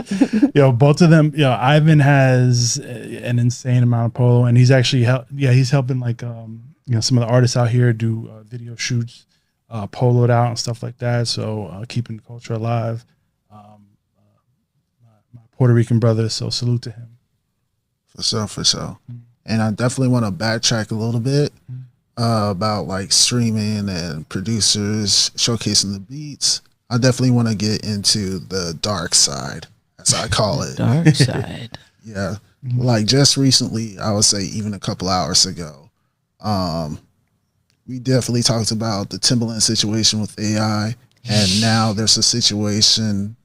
both of them. Ivan has an insane amount of polo, and he's actually he's helping like some of the artists out here do video shoots, poloed out and stuff like that. So keeping the culture alive. My Puerto Rican brother, so salute to him. For sure. And I definitely want to backtrack a little bit about like streaming and producers showcasing the beats. I definitely want to get into the dark side, as I call it. Dark side. Yeah. Like just recently, I would say even a couple hours ago, we definitely talked about the Timbaland situation with AI. And now there's a situation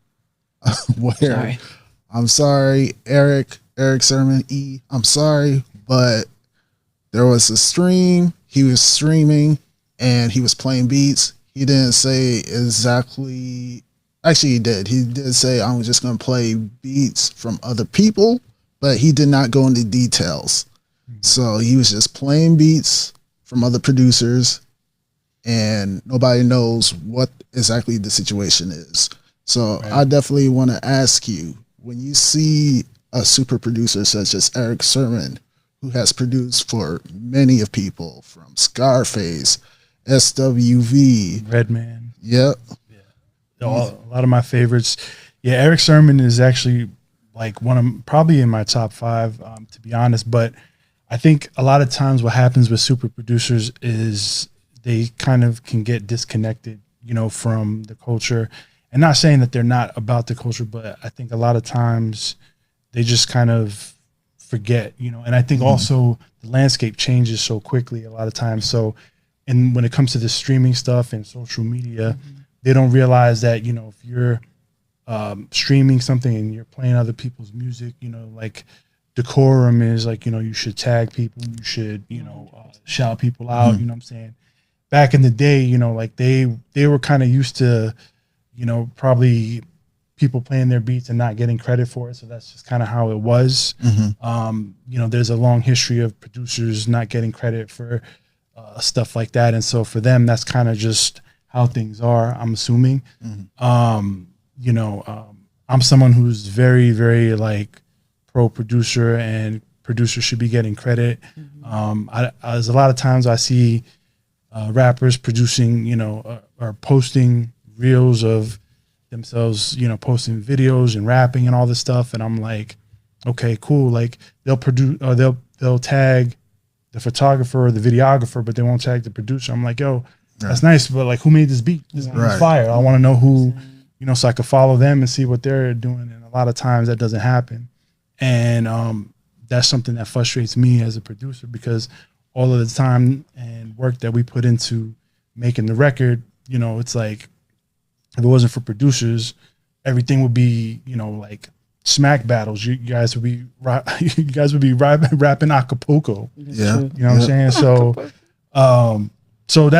where I'm sorry, Eric Sermon I'm sorry, but there was a stream. He was streaming and he was playing beats. He didn't say exactly. Actually, he did. He did say, I'm just going to play beats from other people, but he did not go into details. So he was just playing beats from other producers and nobody knows what exactly the situation is. So I definitely want to ask you, when you see a super producer such as Eric Sermon, who has produced for many of people from Scarface, SWV, Redman. Yep. A lot of my favorites. Yeah, Eric Sermon is actually like probably in my top 5, to be honest. But I think a lot of times what happens with super producers is they kind of can get disconnected, from the culture. And not saying that they're not about the culture, but I think a lot of times they just kind of forget, and I think also the landscape changes so quickly a lot of times. So, and when it comes to the streaming stuff and social media, they don't realize that, if you're streaming something and you're playing other people's music, like decorum is like, you should tag people, you should, shout people out, you know what I'm saying? Back in the day, like they were kind of used to, probably people playing their beats and not getting credit for it. So that's just kind of how it was. There's a long history of producers not getting credit for stuff like that. And so for them, that's kind of just how things are, I'm assuming. I'm someone who's very, very like pro producer, and producers should be getting credit. There's a lot of times I see rappers producing, or posting reels of themselves, posting videos and rapping and all this stuff, and I'm like, okay, cool. Like they'll produce, or they'll tag the photographer or the videographer, but they won't tag the producer. I'm like, yo, that's nice, but like, who made this beat? This beat is fire. I want to know who, so I could follow them and see what they're doing. And a lot of times that doesn't happen, and that's something that frustrates me as a producer, because all of the time and work that we put into making the record, it's like, if it wasn't for producers, everything would be, like smack battles. You guys would be rapping Acapulco. Yeah. You know what I'm saying? So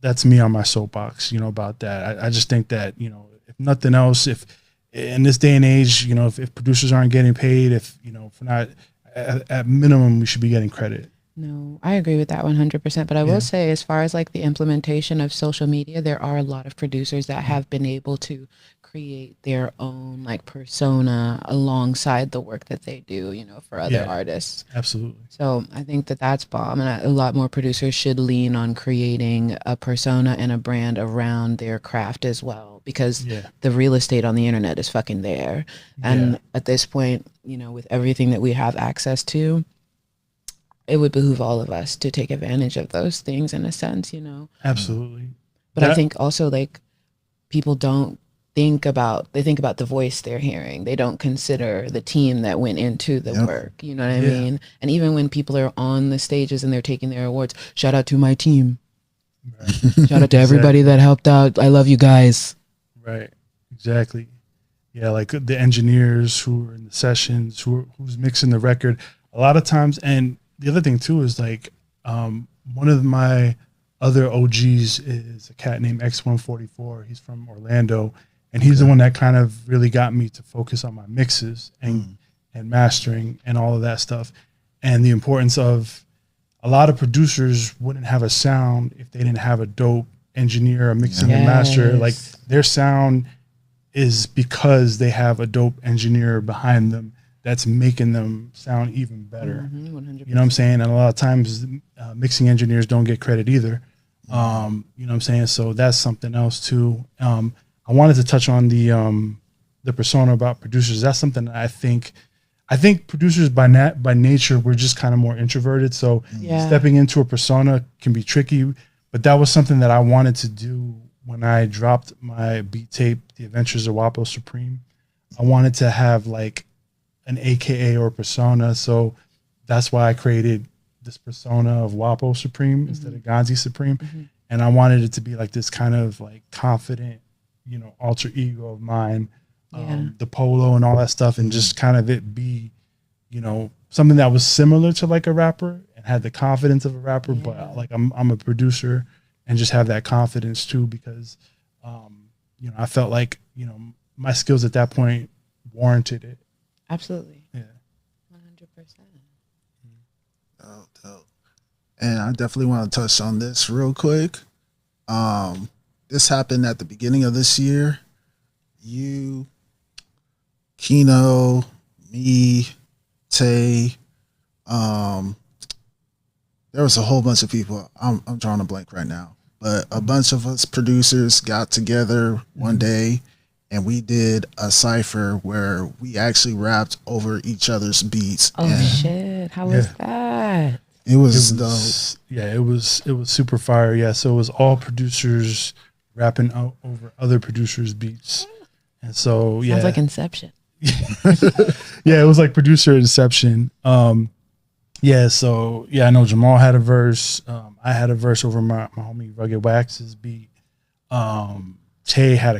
that's me on my soapbox, about that. I just think that, if nothing else, if in this day and age, if producers aren't getting paid, if for not at minimum, we should be getting credit. No, I agree with that 100%. But I will say, as far as like the implementation of social media, there are a lot of producers that have been able to create their own like persona alongside the work that they do, for other artists. Absolutely. So I think that that's bomb. And a lot more producers should lean on creating a persona and a brand around their craft as well, because the real estate on the internet is fucking there. And at this point, with everything that we have access to, it would behoove all of us to take advantage of those things in a sense, Absolutely. But I think also like people don't think about the voice they're hearing. They don't consider the team that went into the work. You know what I mean? And even when people are on the stages and they're taking their awards, shout out to my team. Right. Shout out to everybody that helped out. I love you guys. Right. Exactly. Yeah, like the engineers who are in the sessions, who's mixing the record. A lot of times, and the other thing too is like one of my other OGs is a cat named X144. He's from Orlando. And he's the one that kind of really got me to focus on my mixes and mastering and all of that stuff. And the importance of a lot of producers wouldn't have a sound if they didn't have a dope engineer, a mixing and master. Like their sound is because they have a dope engineer behind them that's making them sound even better. 100%. You know what I'm saying? And a lot of times mixing engineers don't get credit either. You know what I'm saying? So that's something else too. I wanted to touch on the persona about producers. That's something that I think producers by nature, we're just kind of more introverted. So stepping into a persona can be tricky, but that was something that I wanted to do when I dropped my beat tape, The Adventures of Wapo Supreme. I wanted to have like an AKA or persona. So that's why I created this persona of Wapo Supreme instead of Gonzi Supreme. And I wanted it to be like this kind of like confident, you know, alter ego of mine, the polo and all that stuff, and just kind of it be, you know, something that was similar to like a rapper and had the confidence of a rapper, but like I'm a producer and just have that confidence too, because, you know, I felt like, you know, my skills at that point warranted it. Absolutely. Yeah. 100%. Dope. And I definitely want to touch on this real quick. This happened at the beginning of this year. You, Kino, me, Tay, there was a whole bunch of people. I'm drawing a blank right now, but a bunch of us producers got together one day and we did a cypher where we actually rapped over each other's beats. Oh shit! How was that? It was dope. Yeah, it was super fire. Yeah, so it was all producers rapping out over other producers' beats, and so Sounds like Inception. Yeah, it was like producer Inception. Yeah, so yeah, I know Jamaal had a verse. I had a verse over my homie Rugged Wax's beat. Tay had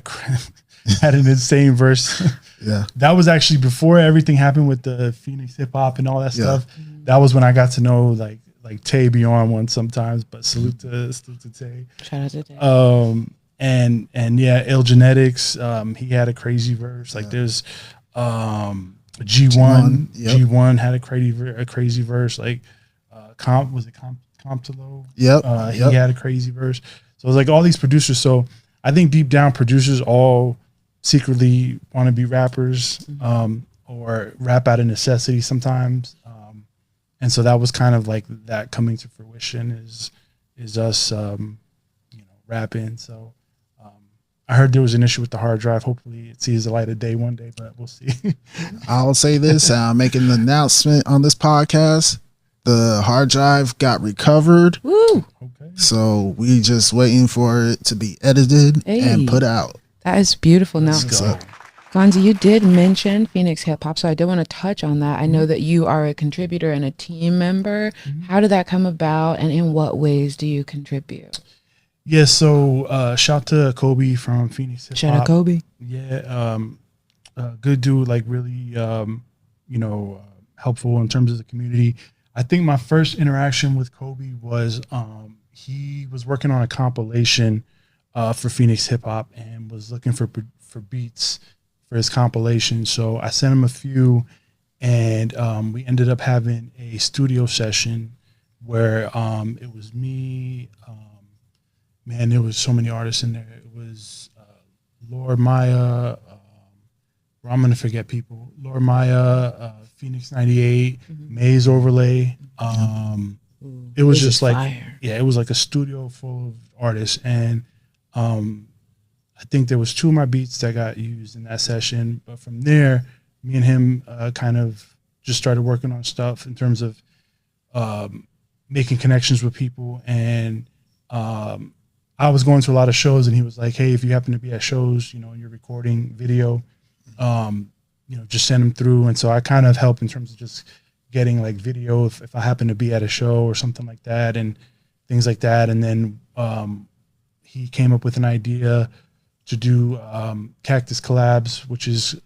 an insane verse. Yeah, that was actually before everything happened with the Phoenix hip hop and all that stuff. That was when I got to know like Tay be on one sometimes. But salute to Tay. Shout out to Tay. And yeah, Ill Genetics. He had a crazy verse. Like there's G1. G1 had a crazy verse. Like Comptolo? Yep. He had a crazy verse. So it was like all these producers. So I think deep down producers all secretly want to be rappers, or rap out of necessity sometimes. And so that was kind of like that coming to fruition is us, rapping. So I heard there was an issue with the hard drive. Hopefully it sees the light of day one day, but we'll see. I'll say this, and I'm making an announcement on this podcast. The hard drive got recovered. Woo! Okay. So we just waiting for it to be edited and put out. That is beautiful. Now, So, Gonzi, you did mention Phoenix hip hop, so I did want to touch on that. I know that you are a contributor and a team member. How did that come about, and in what ways do you contribute? Yeah, so shout to Kobe from Phoenix Hip Hop. Shout out Kobe. Yeah, good dude, like really, helpful in terms of the community. I think my first interaction with Kobe was he was working on a compilation for Phoenix Hip Hop and was looking for beats for his compilation. So I sent him a few, and we ended up having a studio session where it was me. Man, there was so many artists in there. It was Lord Maya. I'm gonna forget people. Lord Maya, Phoenix 98, Maze Overlay. It was just like fire. Yeah, it was like a studio full of artists, and I think there was 2 of my beats that got used in that session. But from there, me and him kind of just started working on stuff in terms of making connections with people, and I was going to a lot of shows, and he was like, "Hey, if you happen to be at shows, you know, and you're recording video, you know, just send them through." And so I kind of help in terms of just getting like video if I happen to be at a show or something like that, and things like that. And then he came up with an idea to do Cactus Collabs, which is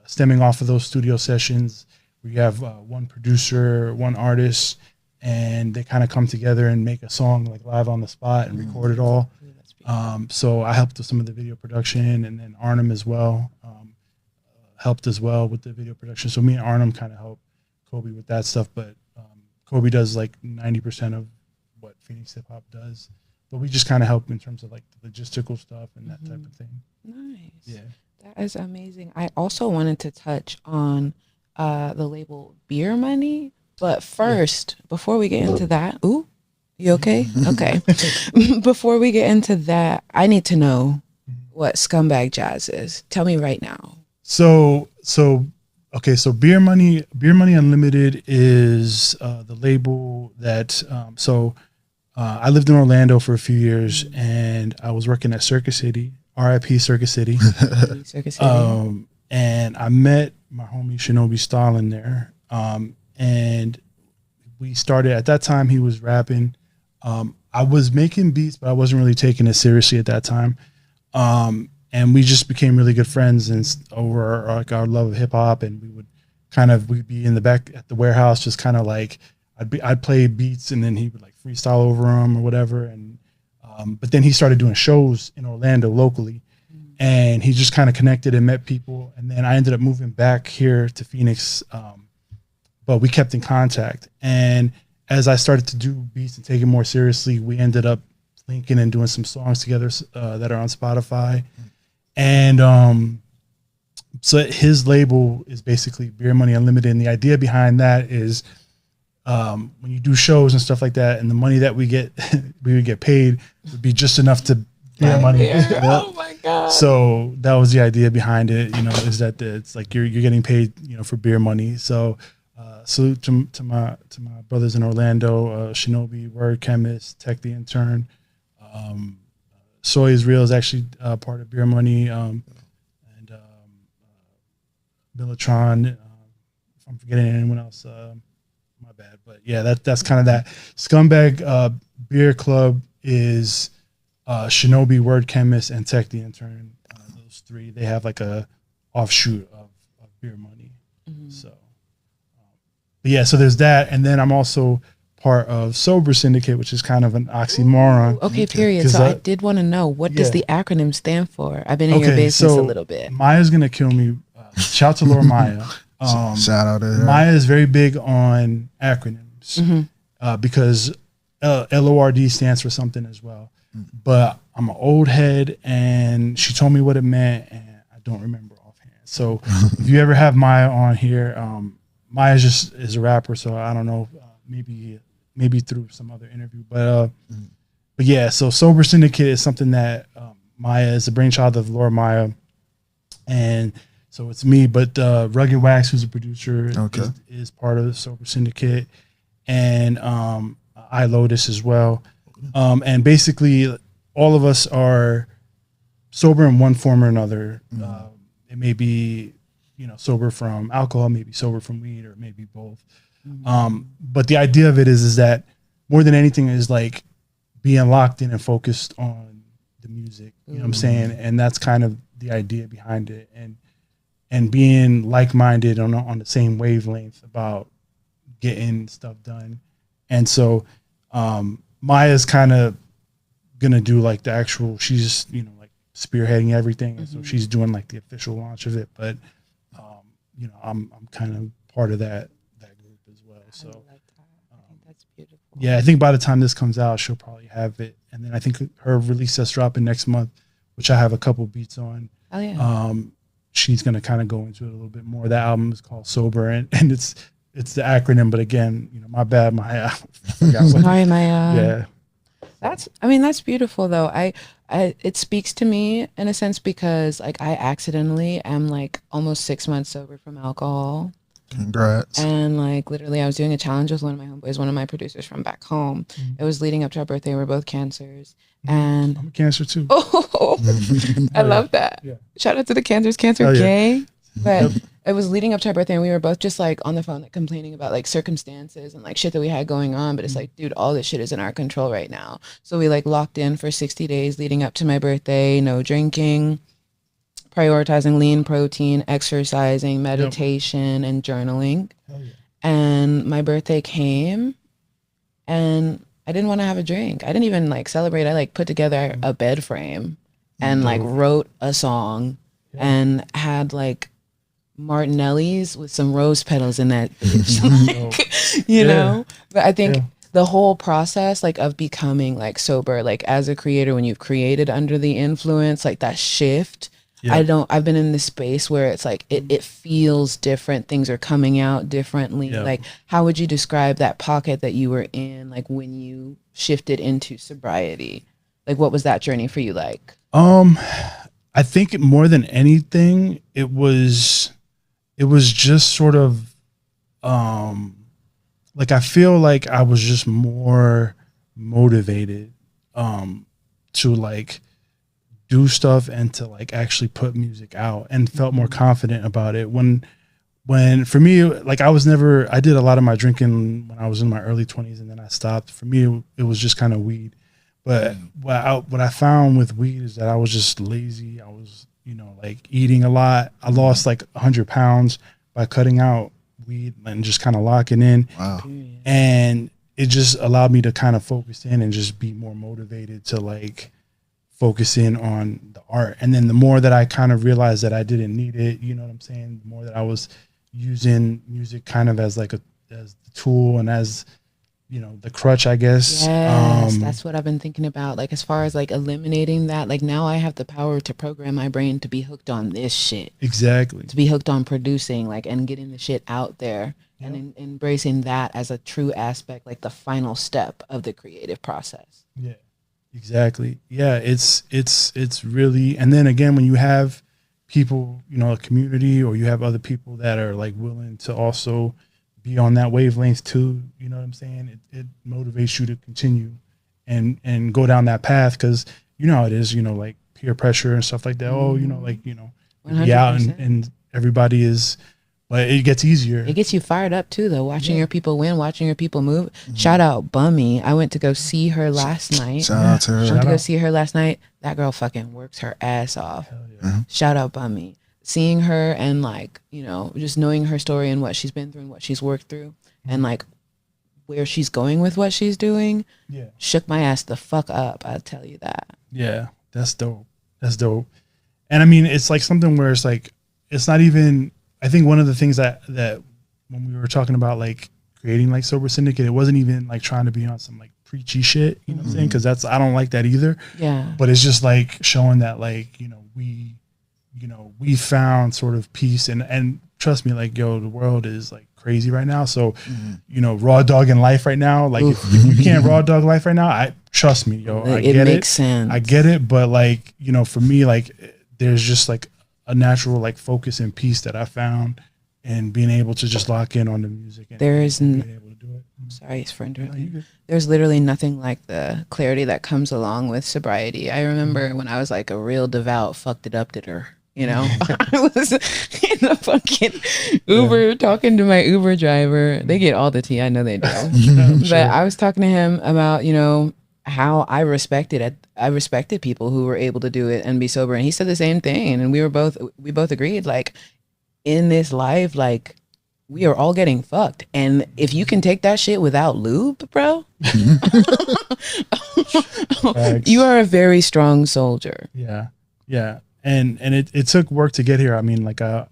stemming off of those studio sessions where you have one producer, one artist, and they kind of come together and make a song like live on the spot and record it all. So I helped with some of the video production, and then Arnhem as well helped as well with the video production. So me and Arnhem kind of help Kobe with that stuff, but Kobe does like 90% of what Phoenix Hip Hop does. But we just kind of help in terms of like the logistical stuff and that type of thing. Nice. Yeah. That is amazing. I also wanted to touch on the label Beer Money. But first, before we get into that, ooh, you okay? Okay. Before we get into that, I need to know what Scumbag Jazz is. Tell me right now. So Beer Money Unlimited is the label that. I lived in Orlando for a few years, and I was working at Circus City, RIP Circus City. Circus City. And I met my homie Shinobi Stalin there. And we started, at that time he was rapping. I was making beats, but I wasn't really taking it seriously at that time. And we just became really good friends and over like our love of hip hop. And we'd be in the back at the warehouse, just kind of like, I'd play beats and then he would like freestyle over them or whatever. And, but then he started doing shows in Orlando locally, and he just kind of connected and met people. And then I ended up moving back here to Phoenix. But we kept in contact. And as I started to do beats and take it more seriously, we ended up linking and doing some songs together that are on Spotify. And so his label is basically Beer Money Unlimited. And the idea behind that is when you do shows and stuff like that, and the money that we would get paid would be just enough to beer money. Yeah. Oh my God. So that was the idea behind it, you know, is that it's like you're getting paid, you know, for beer money. So salute to my brothers in Orlando, Shinobi, Word Chemist, Tech the Intern. Soy is Real is actually part of Beer Money, and Billatron. If I'm forgetting anyone else, my bad. But yeah, that's kind of that. Scumbag Beer Club is Shinobi, Word Chemist, and Tech the Intern. Those three, they have like a offshoot of Beer Money. So. Yeah, so there's that, and then I'm also part of Sober Syndicate, which is kind of an oxymoron. Ooh, okay, period. So I did want to know, what does the acronym stand for? I've been in your business a little bit. Maya's gonna kill me. Shout out to Laura Maya. Shout out to her. Maya is very big on acronyms because LORD stands for something as well. But I'm an old head, and she told me what it meant, and I don't remember offhand. So if you ever have Maya on here, Maya is a rapper, so I don't know, maybe through some other interview, but yeah. So Sober Syndicate is something that Maya is the brainchild of Laura Maya, and so it's me. But Rugged Wax, who's a producer, is part of the Sober Syndicate, and I Lotus as well. And basically, all of us are sober in one form or another. It may be, you know, sober from alcohol, maybe sober from weed, or maybe both. But the idea of it is that more than anything is like being locked in and focused on the music, you know what I'm saying? And that's kind of the idea behind it, and being like-minded on the same wavelength about getting stuff done. And so Maya's kind of gonna do like the actual, she's, you know, like spearheading everything, and so she's doing like the official launch of it, but you know, I'm kind of part of that group as well. So I think that's beautiful. Yeah, I think by the time this comes out, she'll probably have it, and then I think her release that's dropping next month, which I have a couple beats on. Oh yeah. She's gonna kind of go into it a little bit more. That album is called Sober, and it's the acronym, but again, you know, my bad, Maya. Sorry, Maya. Yeah. That's beautiful though. It speaks to me in a sense because like I accidentally am like almost 6 months sober from alcohol. Congrats. And like literally, I was doing a challenge with one of my homeboys, one of my producers from back home. It was leading up to our birthday. We're both cancers, and I'm a Cancer too. oh, I love that. Yeah. Shout out to the cancers, Cancer Hell yeah. Gang. But it was leading up to our birthday, and we were both just like on the phone, like complaining about like circumstances and like shit that we had going on. But it's like, dude, all this shit is in our control right now. So we like locked in for 60 days leading up to my birthday. No drinking, prioritizing lean protein, exercising, meditation, and journaling. Hell yeah. And my birthday came, and I didn't want to have a drink. I didn't even like celebrate. I like put together a bed frame and like wrote a song and had like Martinelli's with some rose petals in that bitch. Like, you know? But I think the whole process like of becoming like sober, like as a creator, when you've created under the influence, like that shift, I've been in this space where it's like it feels different. Things are coming out differently. Like, how would you describe that pocket that you were in, like when you shifted into sobriety? Like, what was that journey for you like? I think more than anything, it was just sort of like I feel like I was just more motivated to like do stuff and to like actually put music out, and felt more confident about it when for me, like I did a lot of my drinking when I was in my early 20s, and then I stopped. For me, it was just kind of weed. But what I found with weed is that I was just lazy. I was, like eating a lot. I lost like 100 pounds by cutting out weed and just kind of locking in. Wow. And it just allowed me to kind of focus in and just be more motivated to like focus in on the art. And then the more that I kind of realized that I didn't need it, you know what I'm saying? The more that I was using music kind of as like as the tool and as, the crutch, I guess. Yes, that's what I've been thinking about. Like, as far as like eliminating that, like now I have the power to program my brain to be hooked on this shit. Exactly. To be hooked on producing, like, and getting the shit out there, and embracing that as a true aspect, like the final step of the creative process. Yeah, exactly. Yeah, it's really, and then again, when you have people, a community, or you have other people that are like willing to also be on that wavelength too, you know what I'm saying? It motivates you to continue and go down that path, because you know how it is, like peer pressure and stuff like that. Be out and everybody is, but it gets easier. It gets you fired up too, though, watching your people win, watching your people move. Shout out Bummy. I went to go see her last night. Shout out to her. I went to go see her last night. That girl fucking works her ass off. Shout out Bummy. Seeing her and like, just knowing her story and what she's been through and what she's worked through, and like where she's going with what she's doing, shook my ass the fuck up. I'll tell you that. Yeah, that's dope. That's dope. And I mean, it's like something where it's like, it's not even, I think one of the things that when we were talking about like creating like Sober Syndicate, it wasn't even like trying to be on some like preachy shit, you know what I'm saying? Because I don't like that either. Yeah. But it's just like showing that like, we found sort of peace, and trust me, like, the world is like crazy right now. So, raw dogging life right now. Like if you can't raw dog life right now, trust me, I get it. Makes sense. I get it. But like, for me, like there's just like a natural like focus and peace that I found, and being able to just lock in on the music. And being able to do it. Sorry for interrupting. There's literally nothing like the clarity that comes along with sobriety. I remember when I was like a real devout fucked it up ditter. I was in the fucking Uber talking to my Uber driver. They get all the tea. I know they do. But I was talking to him about, how I respected people who were able to do it and be sober. And he said the same thing. And we both agreed, like, in this life, like, we are all getting fucked. And if you can take that shit without lube, bro, you are a very strong soldier. Yeah. Yeah. And it took work to get here. I mean, like, I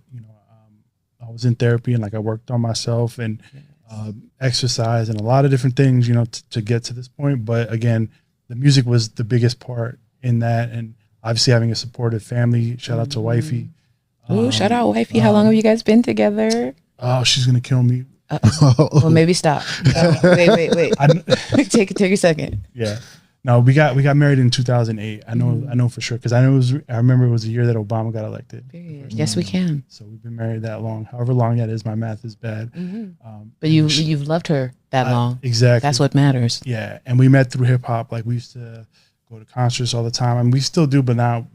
was in therapy, and like I worked on myself and exercise and a lot of different things, to get to this point. But again, the music was the biggest part in that. And obviously having a supportive family, shout out to wifey. Ooh, shout out wifey. How long have you guys been together? Oh, she's going to kill me. Well, maybe stop. Wait. Take a second. Yeah. No, we got married in 2008. I know for sure because I remember it was the year that Obama got elected. Period. Yes, we can. So we've been married that long. However long that is, my math is bad. But you've loved her that long. Exactly. That's what matters. Yeah, and we met through hip hop. Like we used to go to concerts all the time, and we still do. But now,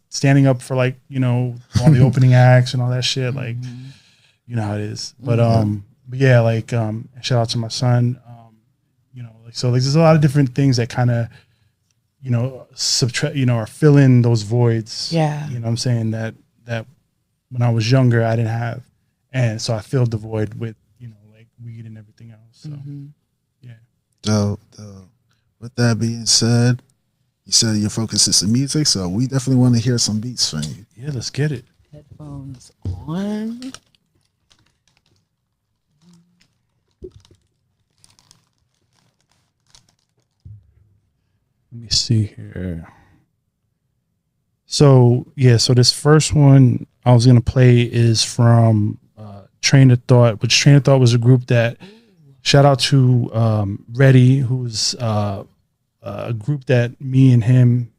standing up for all the opening acts and all that shit. Like, you know how it is. But yeah, like shout out to my son. So there's a lot of different things that kind of, subtract, or fill in those voids. Yeah. You know what I'm saying? That when I was younger, I didn't have. And so I filled the void with, like weed and everything else. So, yeah. Dope. With that being said, you said your focus is the music, so we definitely want to hear some beats from you. Yeah, let's get it. Headphones on. Let me see here. So this first one I was gonna play is from Train of Thought, which Train of Thought was a group that shout out to Reddy, who's a group that me and him,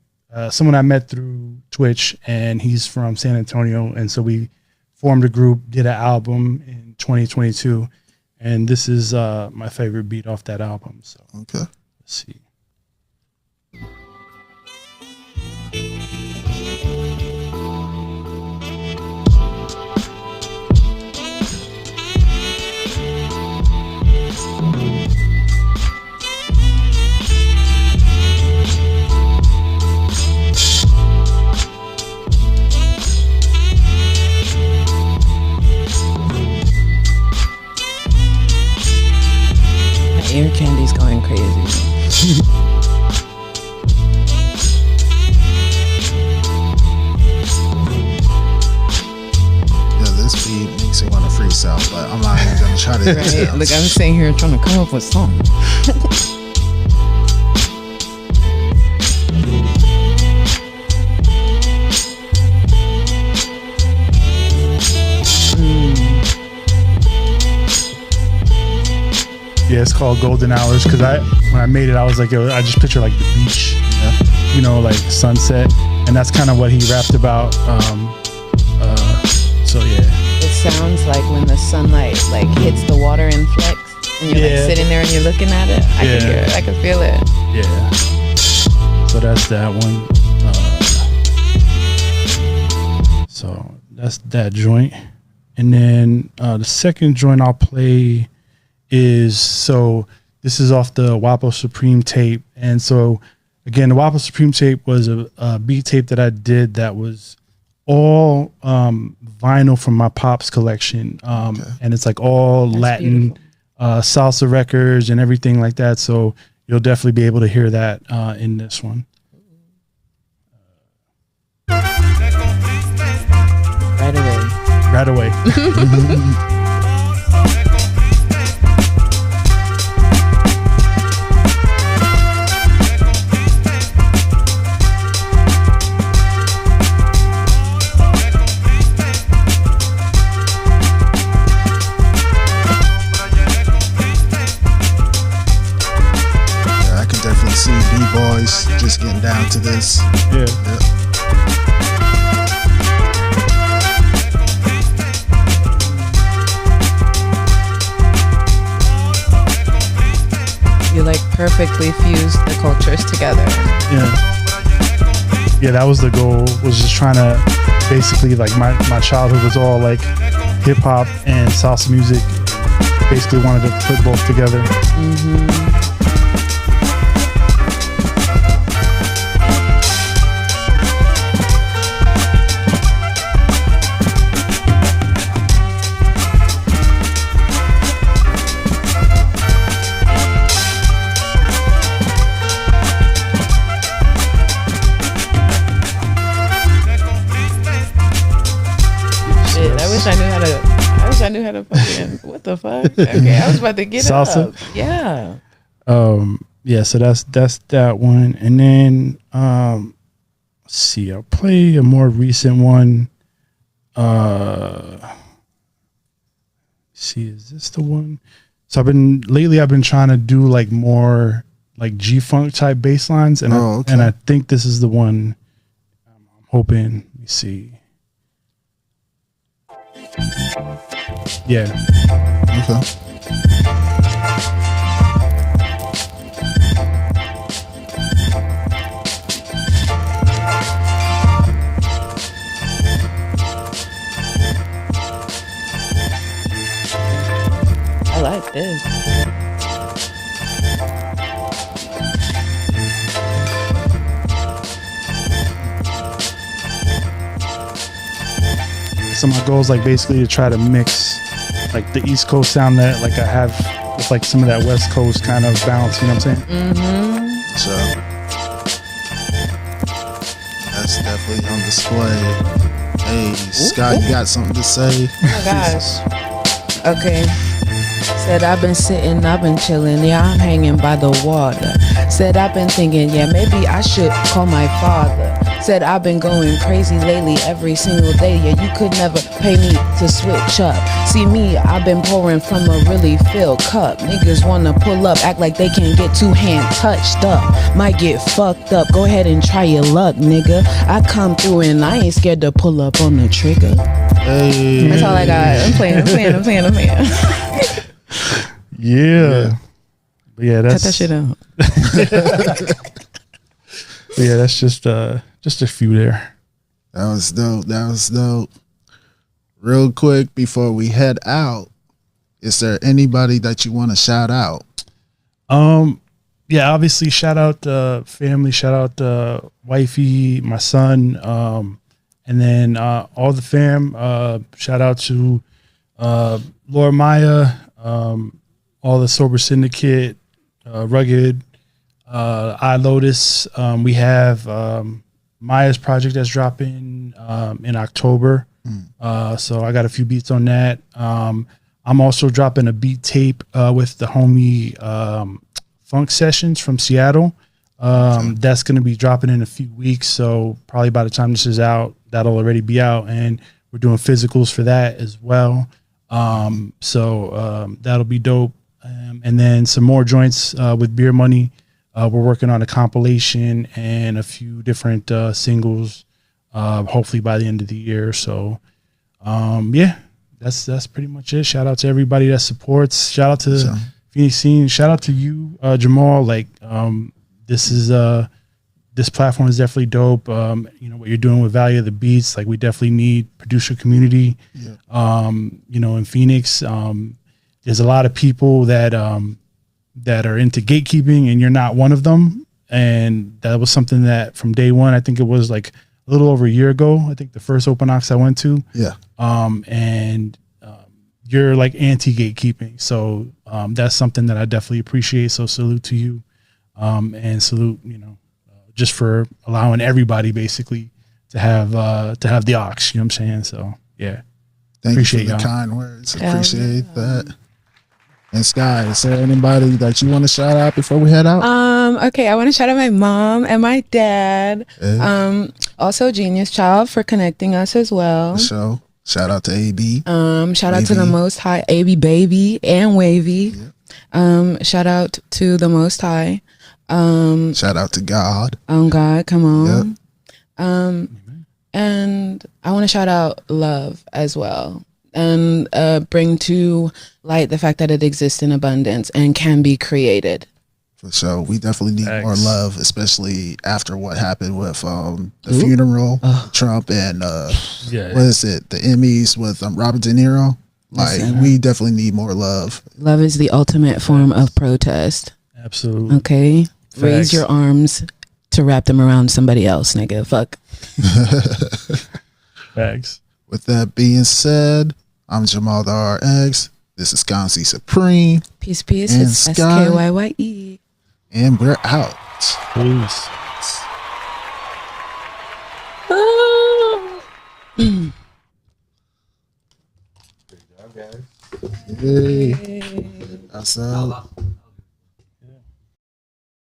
someone I met through Twitch, and he's from San Antonio, and so we formed a group, did an album in 2022, and this is my favorite beat off that album. So okay, let's see. Ear candy's going crazy. This beat makes me want to freestyle, but I'm not even gonna try to. Right? Look, I'm sitting here trying to come up with songs. Yeah, it's called Golden Hours because when I made it, I was like, I just picture like the beach, like sunset, and that's kind of what he rapped about. So yeah, it sounds like when the sunlight like hits the water and flecks, and you're like sitting there and you're looking at it. I can hear it. I can feel it. Yeah. So that's that one. So that's that joint, and then the second joint I'll play is this is off the Wapo Supreme tape, and so again the Wapo Supreme tape was a beat tape that I did that was all vinyl from my Pops collection, and it's like all that's Latin salsa records and everything like that, so you'll definitely be able to hear that in this one. Right away. See B-boys just getting down to this. Yeah. You like perfectly fused the cultures together. Yeah, that was the goal, was just trying to basically, like, my childhood was all like hip hop and salsa music. Basically wanted to put both together. I knew how to fucking, what the fuck? Okay, I was about to get salsa. Up. Yeah. Yeah, so that's that one. And then let's see, I'll play a more recent one. See, is this the one? So I've been trying to do like more like G-funk type bass lines, and okay. and I think this is the one I'm hoping. Let me see. Yeah. Okay. I like this. So my goal is like basically to try to mix like the East Coast sound that like I have with like some of that West Coast kind of balance. You know what I'm saying? Mm-hmm. So that's definitely on display. Hey, Skyye, you got something to say? Oh my gosh. Okay. Said I've been sitting, I've been chilling, yeah, I'm hanging by the water. Said I've been thinking, yeah, maybe I should call my father. Said I've been going crazy lately every single day, yeah, you could never pay me to switch up. See me, I've been pouring from a really filled cup. Niggas wanna pull up, act like they can't get two hand touched up. Might get fucked up, go ahead and try your luck, nigga. I come through and I ain't scared to pull up on the trigger. Hey. That's all I got. I'm playing. Yeah. But yeah, that's Cut that shit out. but yeah, that's just a few there. That was dope. Real quick before we head out, is there anybody that you want to shout out? Yeah, obviously shout out family, shout out wifey, my son, and then all the fam. Shout out to Laura Maya, all the Sober Syndicate, Rugged, iLotus. We have Maya's project that's dropping in October. So I got a few beats on that. I'm also dropping a beat tape with the homie Funk Sessions from Seattle. That's going to be dropping in a few weeks. So probably by the time this is out, that'll already be out. And we're doing physicals for that as well. So that'll be dope. And then some more joints with Beer Money. We're working on a compilation and a few different singles, hopefully by the end of the year. So, yeah, that's pretty much it. Shout out to everybody that supports. Shout out to the Phoenix scene. Shout out to you, Jamaal. Like, this platform is definitely dope. You know, what you're doing with Value of the Beats. Like, we definitely need producer community. Yeah. You know, in Phoenix, there's a lot of people that are into gatekeeping, and you're not one of them. And that was something that from day one, I think it was like a little over a year ago, I think the first open ox I went to. Yeah. You're like anti-gatekeeping. So that's something that I definitely appreciate. So salute to you. And salute, you know, just for allowing everybody basically to have the ox, you know what I'm saying? So yeah. Thank you for the kind words. Appreciate that. And Skyye, is there anybody that you want to shout out before we head out? Okay, I want to shout out my mom and my dad. Hey. Also Genius Child for connecting us as well. So shout out to AB. Shout out to the Most High, AB Baby and Wavy. Yep. Shout out to the Most High. Shout out to God. God, come on. Yep. And I want to shout out love as well. And bring to light the fact that it exists in abundance and can be created. For sure. We definitely need more love, especially after what happened with the funeral, Trump, and what is it? The Emmys with Robert De Niro. Like, we definitely need more love. Love is the ultimate form of protest. Absolutely. Okay? Facts. Raise your arms to wrap them around somebody else, nigga. Fuck. Facts. With that being said, I'm Jamaal the RX. This is Gonzi Supreme. Peace. It's Skyye. And we're out. Peace. Good job, guys. Hey. That's out.